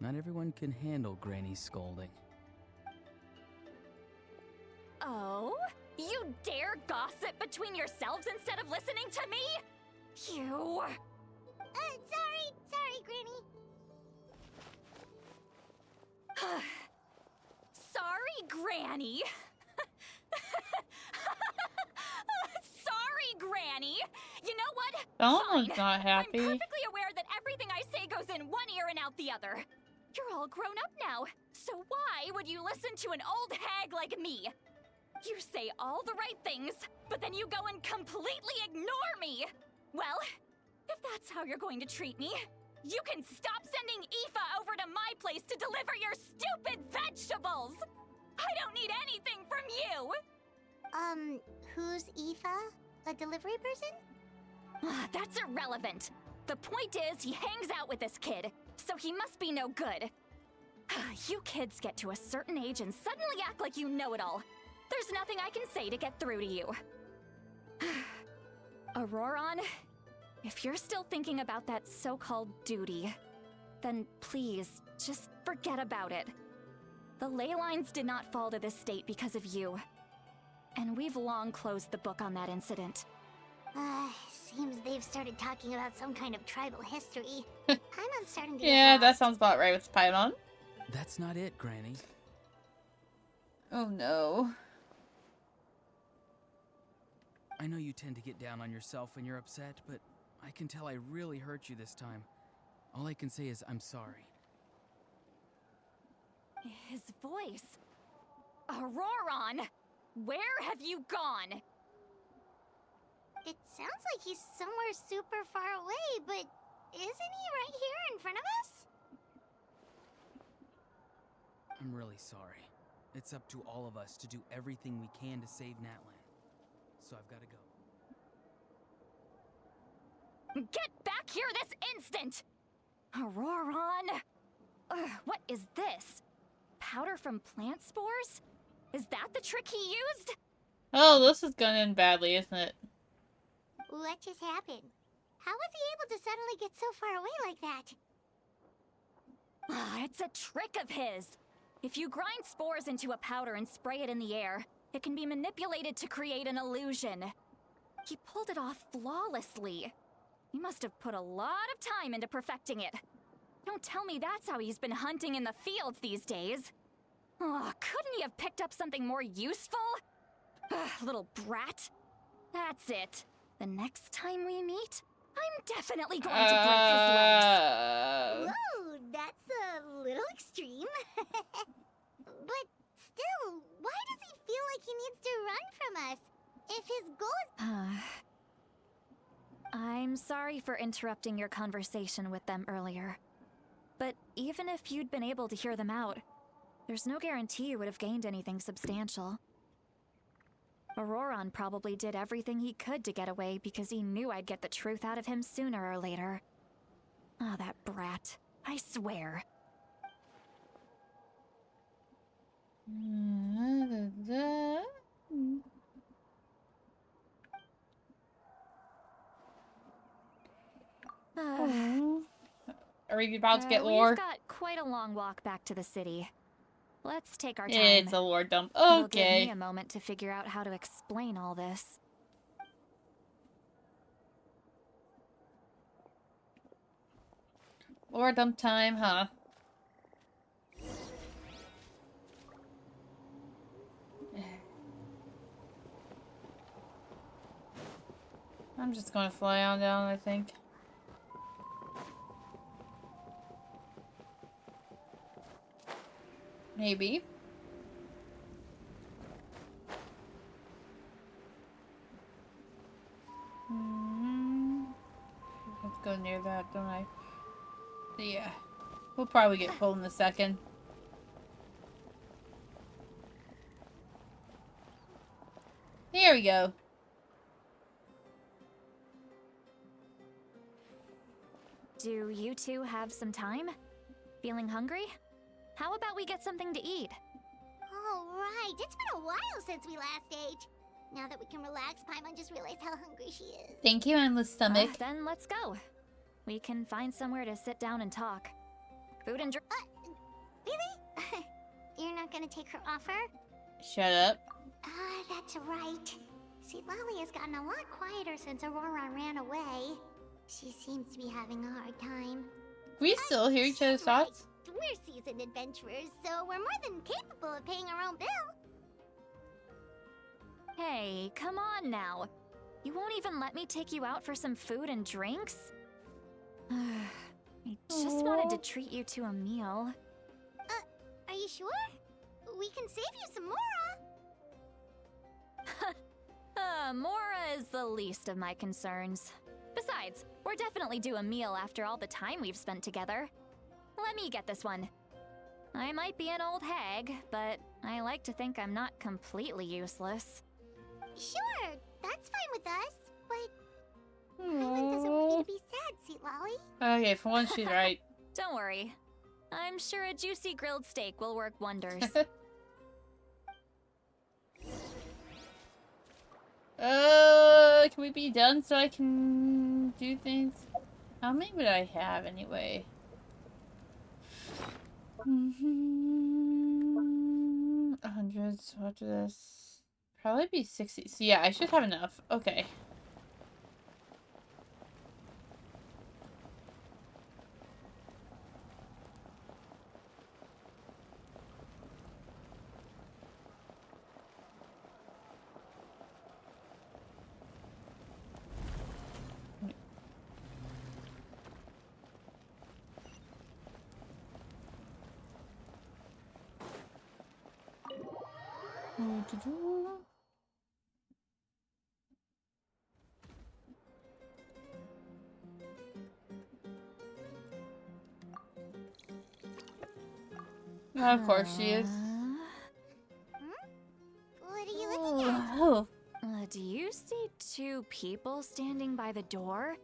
Not everyone can handle Granny's scolding. Oh? You dare gossip between yourselves instead of listening to me? You... Sorry, Granny. Sorry, Granny. Sorry, Granny. You know what? Someone's Fine. not happy. I'm perfectly aware that everything I say goes in one ear and out the other. You're all grown up now, so why would you listen to an old hag like me? You say all the right things, but then you go and completely ignore me. Well, if that's how you're going to treat me, you can stop sending Aoife over to my place to deliver your stupid vegetables. I don't need anything from you. Who's Aoife? A delivery person? That's irrelevant. The point is, he hangs out with this kid, so he must be no good. You kids get to a certain age and suddenly act like you know it all. There's nothing I can say to get through to you. Auroron, if you're still thinking about that so-called duty, then please, just forget about it. The ley lines did not fall to this state because of you. And we've long closed the book on that incident. Seems they've started talking about some kind of tribal history. I'm starting to Yeah, get that lost. sounds about right with Paimon. That's not it, Granny. Oh no. I know you tend to get down on yourself when you're upset, but I can tell I really hurt you this time. All I can say is I'm sorry. His voice. Auroron! Where have you gone? It sounds like he's somewhere super far away, but isn't he right here in front of us? I'm really sorry. It's up to all of us to do everything we can to save Natlan. So I've got to go. Get back here this instant! Auroron! What is this? Powder from plant spores? Is that the trick he used? Oh, this is gonna end badly, isn't it? What just happened? How was he able to suddenly get so far away like that? It's a trick of his. If you grind spores into a powder and spray it in the air, it can be manipulated to create an illusion. He pulled it off flawlessly. He must have put a lot of time into perfecting it. Don't tell me that's how he's been hunting in the fields these days. Oh, couldn't he have picked up something more useful? Little brat. That's it. The next time we meet, I'm definitely going to break his legs. Whoa, that's a little extreme. But still, why does he feel like he needs to run from us? If his goal is... I'm sorry for interrupting your conversation with them earlier. But even if you'd been able to hear them out, there's no guarantee you would have gained anything substantial. Auroron probably did everything he could to get away because he knew I'd get the truth out of him sooner or later. Ah, that brat. I swear. Are we about to get lore? We've got quite a long walk back to the city. Let's take our time. It's a lore dump. It'll give Okay. me a moment to figure out how to explain all this. Lore dump time, huh? I'm just gonna fly on down, I think. Maybe. Let's go near that, don't I? Yeah. We'll probably get pulled in a second. Here we go. Do you two have some time? Feeling hungry? How about we get something to eat? Oh, right. It's been a while since we last ate. Now that we can relax, Paimon just realized how hungry she is. Thank you, endless stomach. Then let's go. We can find somewhere to sit down and talk. Food and drink. Really? You're not gonna take her offer? Shut up. That's right. See, Lolly has gotten a lot quieter since Aurora ran away. She seems to be having a hard time. We still hear each other's thoughts? We're seasoned adventurers, so we're more than capable of paying our own bill. Hey, come on now. You won't even let me take you out for some food and drinks? I just wanted to treat you to a meal. Are you sure? We can save you some Mora. Mora is the least of my concerns. Besides, we're definitely due a meal after all the time we've spent together. Let me get this one. I might be an old hag, but I like to think I'm not completely useless. Sure, that's fine with us, but Paimon doesn't want you to be sad, Sweet Lolly. Okay, for once she's right. Don't worry. I'm sure a juicy grilled steak will work wonders. Can we be done so I can do things? How many would I have anyway? 100, so after this, probably be 60. So yeah, I should have enough. Okay. Of course she is. What are you looking at? Oh. Do you see two people standing by the door?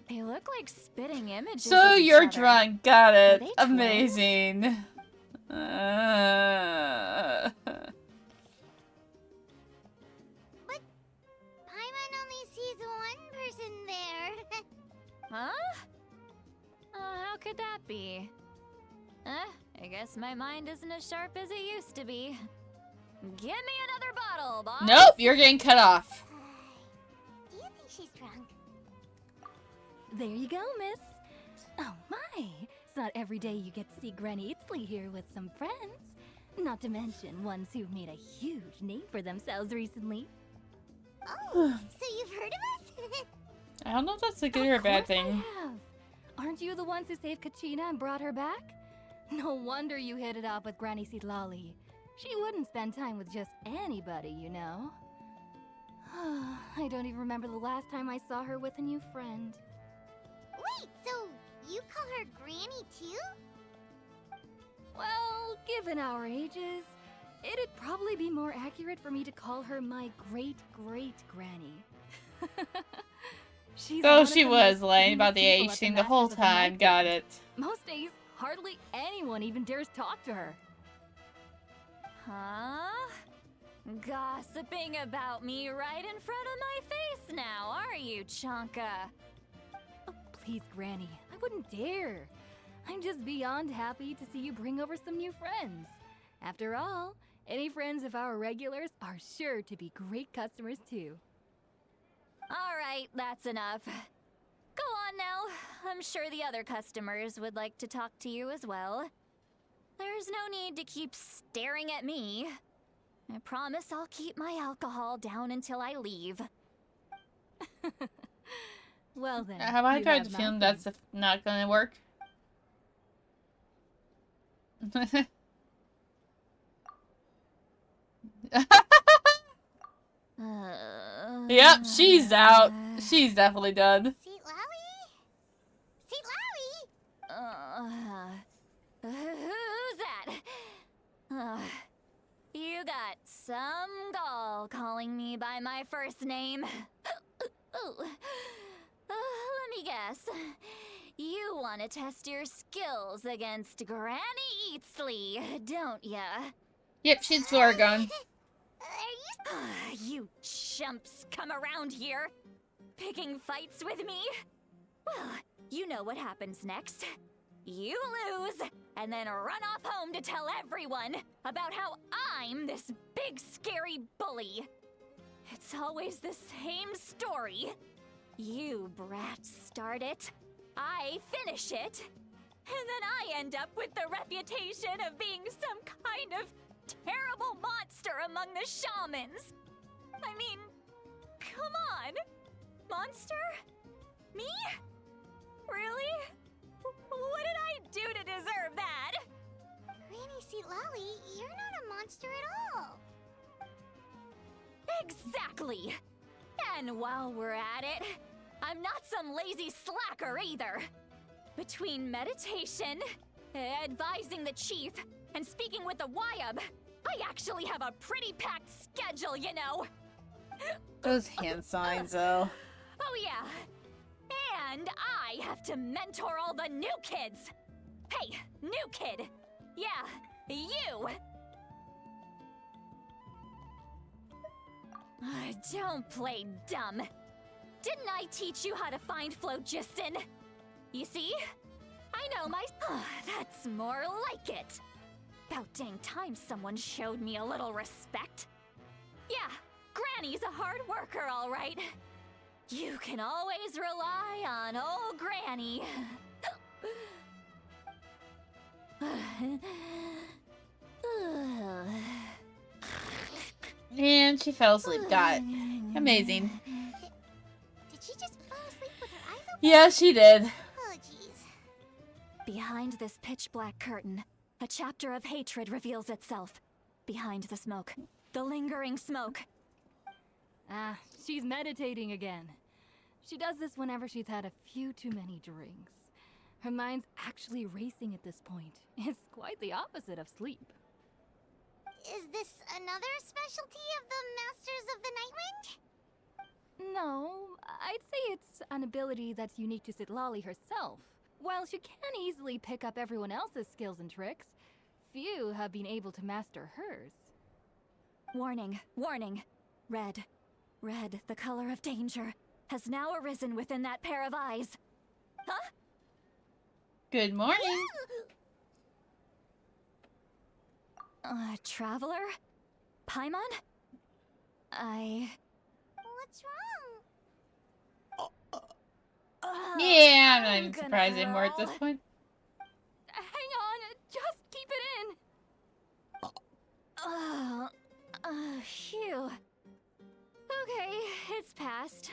They look like spitting images So of each you're other. drunk. Got Are it. they twins? Amazing. But Paimon only sees one person there. Huh? How could that be? I guess my mind isn't as sharp as it used to be. Give me another bottle, boss! Nope, you're getting cut off. Do you think she's drunk? There you go, miss. Oh my, it's not every day you get to see Granny Itzley here with some friends. Not to mention ones who've made a huge name for themselves recently. Oh, so you've heard of us? I don't know if that's a good or a bad thing. I have. Aren't you the ones who saved Kachina and brought her back? No wonder you hit it off with Granny Sitlali. She wouldn't spend time with just anybody, you know. I don't even remember the last time I saw her with a new friend. Wait, so you call her Granny too? Well, given our ages, it'd probably be more accurate for me to call her my great-great-granny. She's one Oh, of she the was most lying famous about the people age at thing the whole Masters of the time. Night Got Wing. it. Most days, hardly anyone even dares talk to her. Huh? Gossiping about me right in front of my face now, are you, Chonka? Oh, please, Granny, I wouldn't dare. I'm just beyond happy to see you bring over some new friends. After all, any friends of our regulars are sure to be great customers too. All right, that's enough. Go on now. I'm sure the other customers would like to talk to you as well. There's no need to keep staring at me. I promise I'll keep my alcohol down until I leave. Well then. Have I you tried have to film mountains. that's not gonna work? Yep, she's out. She's definitely done. Seat Lowie? Seat Lowie? Who's that? You got some gall calling me by my first name. Let me guess. You want to test your skills against Granny Eatsley, don't ya? Yep, she's Florgon. You chumps come around here, picking fights with me? Well, you know what happens next. You lose, and then run off home to tell everyone about how I'm this big scary bully. It's always the same story. You brats start it, I finish it, and then I end up with the reputation of being some kind of terrible monster among the shamans. I mean, come on. Monster? Me? Really? What did I do to deserve that? Granny Seat Lolly, you're not a monster at all. Exactly. And while we're at it, I'm not some lazy slacker either. Between meditation, advising the chief, and speaking with the Wyab, I actually have a pretty packed schedule, you know. Those hand signs, though. Oh yeah. And I have to mentor all the new kids. Hey, new kid. Yeah, you. Don't play dumb. Didn't I teach you how to find phlogiston? You see? I know my... That's more like it. About dang time someone showed me a little respect. Yeah, Granny's a hard worker, all right. You can always rely on old Granny. And she fell asleep. Got it. Amazing. Did she just fall asleep with her eyes open? Yeah, she did. Oh, jeez. Behind this pitch black curtain, a chapter of hatred reveals itself. Behind the smoke. The lingering smoke. Ah, she's meditating again. She does this whenever she's had a few too many drinks. Her mind's actually racing at this point. It's quite the opposite of sleep. Is this another specialty of the Masters of the Nightwind? No, I'd say it's an ability that's unique to Sitlali herself. While she can easily pick up everyone else's skills and tricks, few have been able to master hers. Warning, warning. Red. Red, the color of danger, has now arisen within that pair of eyes. Huh? Good morning. Traveler? Paimon? What's wrong? Yeah, I'm not even gonna surprised anymore at this hurl. point. Hang on, just keep it in. Phew. Okay, it's passed.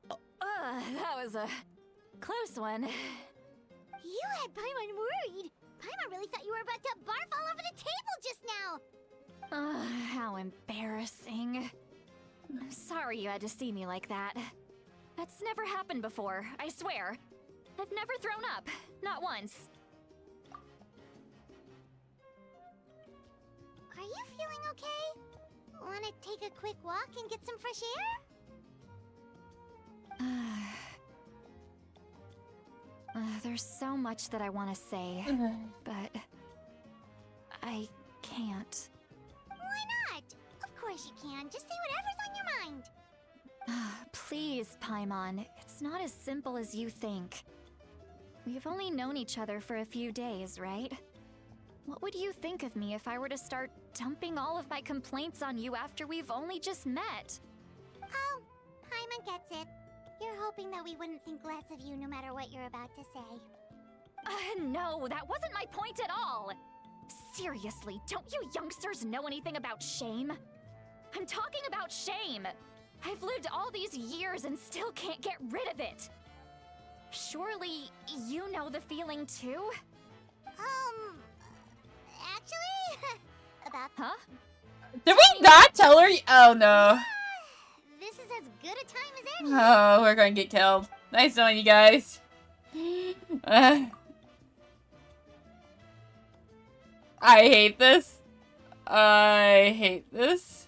That was a close one. You had Paimon worried. Paimon really thought you were about to barf all over the table just now. How embarrassing. I'm sorry you had to see me like that. That's never happened before, I swear. I've never thrown up, not once. Are you feeling okay? Want to take a quick walk and get some fresh air? There's so much that I want to say, but I can't. Why not? Of course you can. Just say whatever's on your mind. Please, Paimon, it's not as simple as you think. We've only known each other for a few days, right? What would you think of me if I were to start dumping all of my complaints on you after we've only just met? Oh, Paimon gets it. You're hoping that we wouldn't think less of you no matter what you're about to say. No, that wasn't my point at all! Seriously, don't you youngsters know anything about shame? I'm talking about shame! I've lived all these years and still can't get rid of it. Surely you know the feeling too? Actually, about Huh? Did we not tell her? Oh no. this is as good a time as any. Oh, we're gonna get killed. Nice knowing you guys. I hate this. I hate this.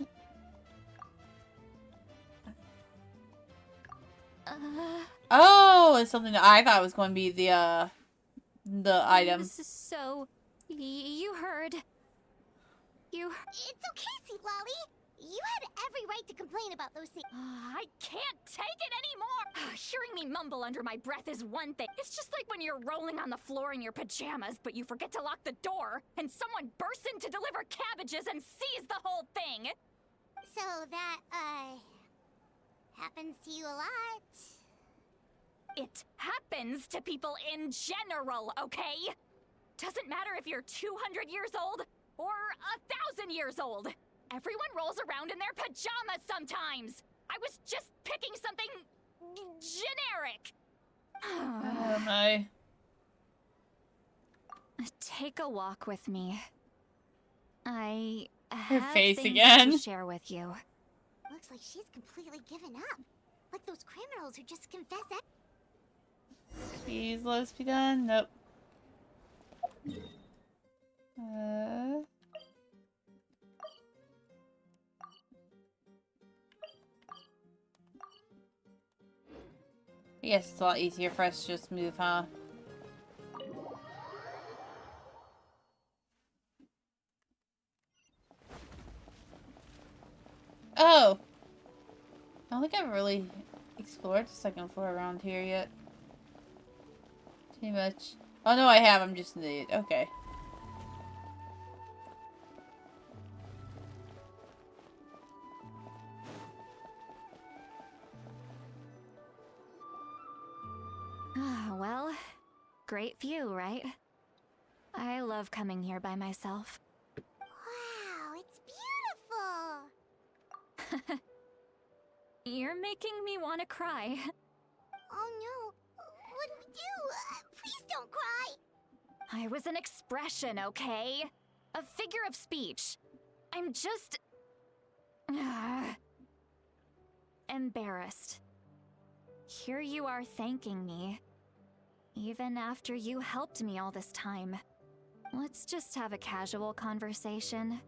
Oh, it's something that I thought was going to be the item. So, you heard. It's okay, Sweet Lolly. You had every right to complain about those things. I can't take it anymore! Hearing me mumble under my breath is one thing. It's just like when you're rolling on the floor in your pajamas, but you forget to lock the door, and someone bursts in to deliver cabbages and sees the whole thing! So that, happens to you a lot. It happens to people in general, okay? Doesn't matter if you're 200 years old or 1,000 years old. Everyone rolls around in their pajamas sometimes. I was just picking something generic. Oh my. Take a walk with me. I Her have face things again. to share with you. Looks like she's completely given up. Like those criminals who just confess that. Please let us be done. Nope. Yes, it's a lot easier for us to just move, huh? Oh! I don't think I've really explored the second floor around here yet. Too much. Oh no, I have. I'm just an idiot. Okay. Well, great view, right? I love coming here by myself. Wow, it's beautiful. You're making me want to cry. Oh no, what do we do? Please don't cry. I was an expression, okay? A figure of speech. I'm just... embarrassed. Here you are thanking me. Even after you helped me all this time. Let's just have a casual conversation.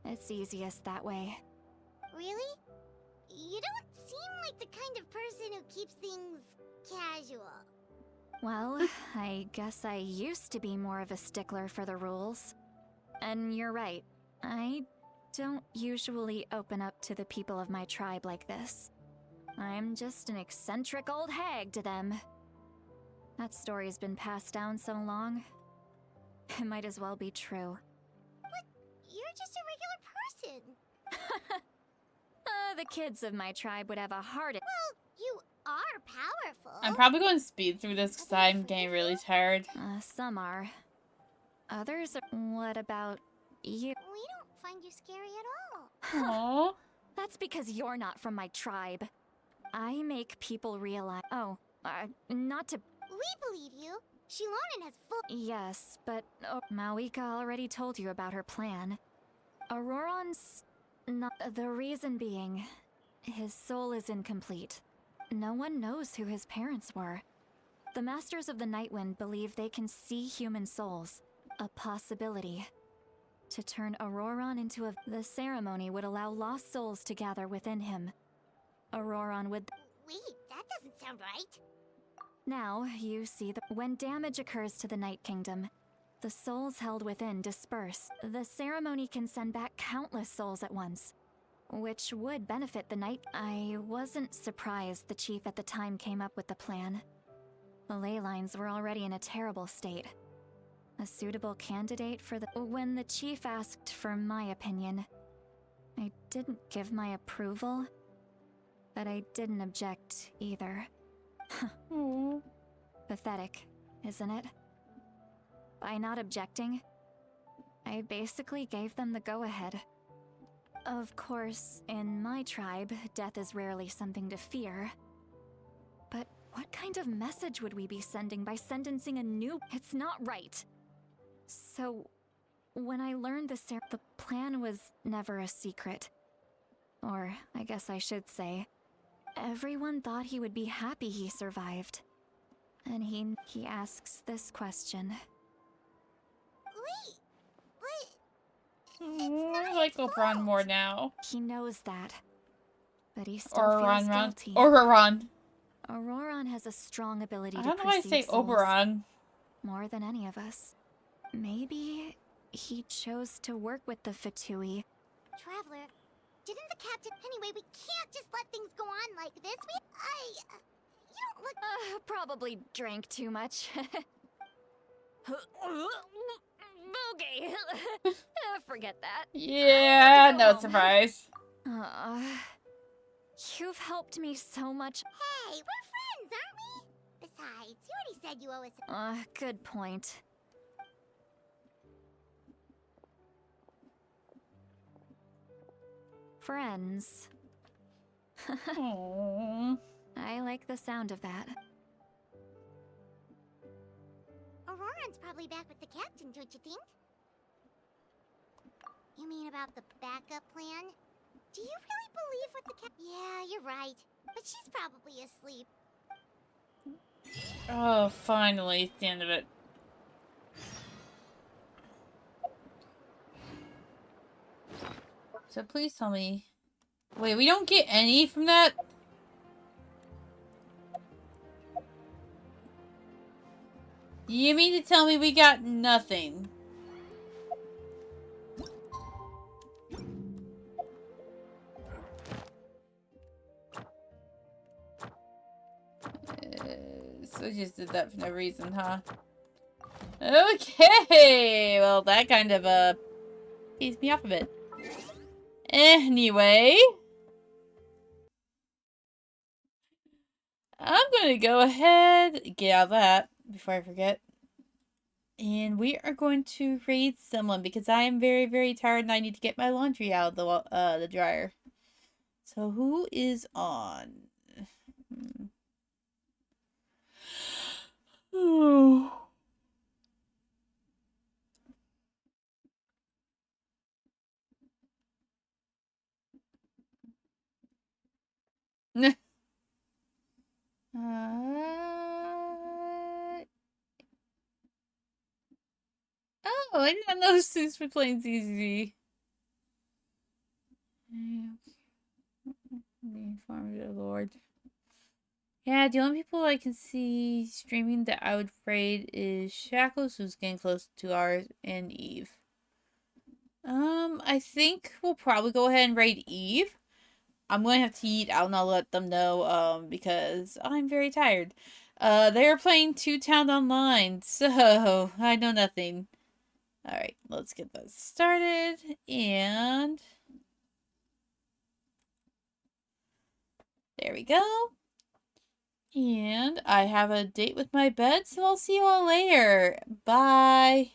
It's easiest that way. Really? You don't seem like the kind of person who keeps things casual. Well, I guess I used to be more of a stickler for the rules. And you're right, I don't usually open up to the people of my tribe like this. I'm just an eccentric old hag to them. That story's been passed down so long, it might as well be true. But you're just a regular person. The kids of my tribe would have a heart. Well, you are powerful. I'm probably going to speed through this because I'm getting really tired. Some are. Others are. What about you? We don't find you scary at all. Aww. That's because you're not from my tribe. I make people realize. Oh, not to. We believe you. Xilonen has full. Yes, but Mawika already told you about her plan. Auroron's not. The reason being, his soul is incomplete. No one knows who his parents were. The Masters of the Nightwind believe they can see human souls. A possibility. To turn Auroron into a... The ceremony would allow lost souls to gather within him. Auroron would... Wait, that doesn't sound right. Now, you see that when damage occurs to the Night Kingdom, the souls held within disperse. The ceremony can send back countless souls at once, which would benefit the Night. I wasn't surprised the chief at the time came up with the plan. The ley lines were already in a terrible state. A suitable candidate for the... When the chief asked for my opinion, I didn't give my approval, but I didn't object either. Pathetic, isn't it? By not objecting, I basically gave them the go-ahead. Of course, in my tribe, death is rarely something to fear. But what kind of message would we be sending by sentencing a new... It's not right. So, when I learned the plan was never a secret. Or, I guess I should say, everyone thought he would be happy he survived. And he asks this question. Wait, but I like Oberon more now. He knows that. But he still Oberon, feels guilty. Oberon. Auroron has a strong ability I to don't know why I perceive say souls. Oberon. More than any of us. Maybe he chose to work with the Fatui. Traveler, didn't the captain... Anyway, we can't just let things go on like this. You don't look... Probably drank too much. Boogie! Forget that. Yeah, no surprise. You've helped me so much. Hey, we're friends, aren't we? Besides, you already said you owe us a... Good point. Friends. Aww. I like the sound of that. Auroran's probably back with the captain, don't you think? You mean about the backup plan? Do you really believe what the Yeah, you're right. But she's probably asleep. Oh, finally, it's the end of it. So please tell me... Wait, we don't get any from that? You mean to tell me we got nothing? So just did that for no reason, huh? Okay! Well, that kind of, eased me off a bit. Anyway... I'm gonna go ahead, get out of that before I forget. And we are going to raid someone because I am very, very tired and I need to get my laundry out of the dryer. So who is on? Oh. Oh, I didn't know Suits were playing ZZ. Lord. Yeah, the only people I can see streaming that I would raid is Shackles, who's getting close to 2 hours, and Eve. I think we'll probably go ahead and raid Eve. I'm going to have to eat out and I'll let them know, because I'm very tired. They're playing 2 Town Online, so I know nothing. Alright, let's get that started, and... There we go. And I have a date with my bed, so I'll see you all later. Bye.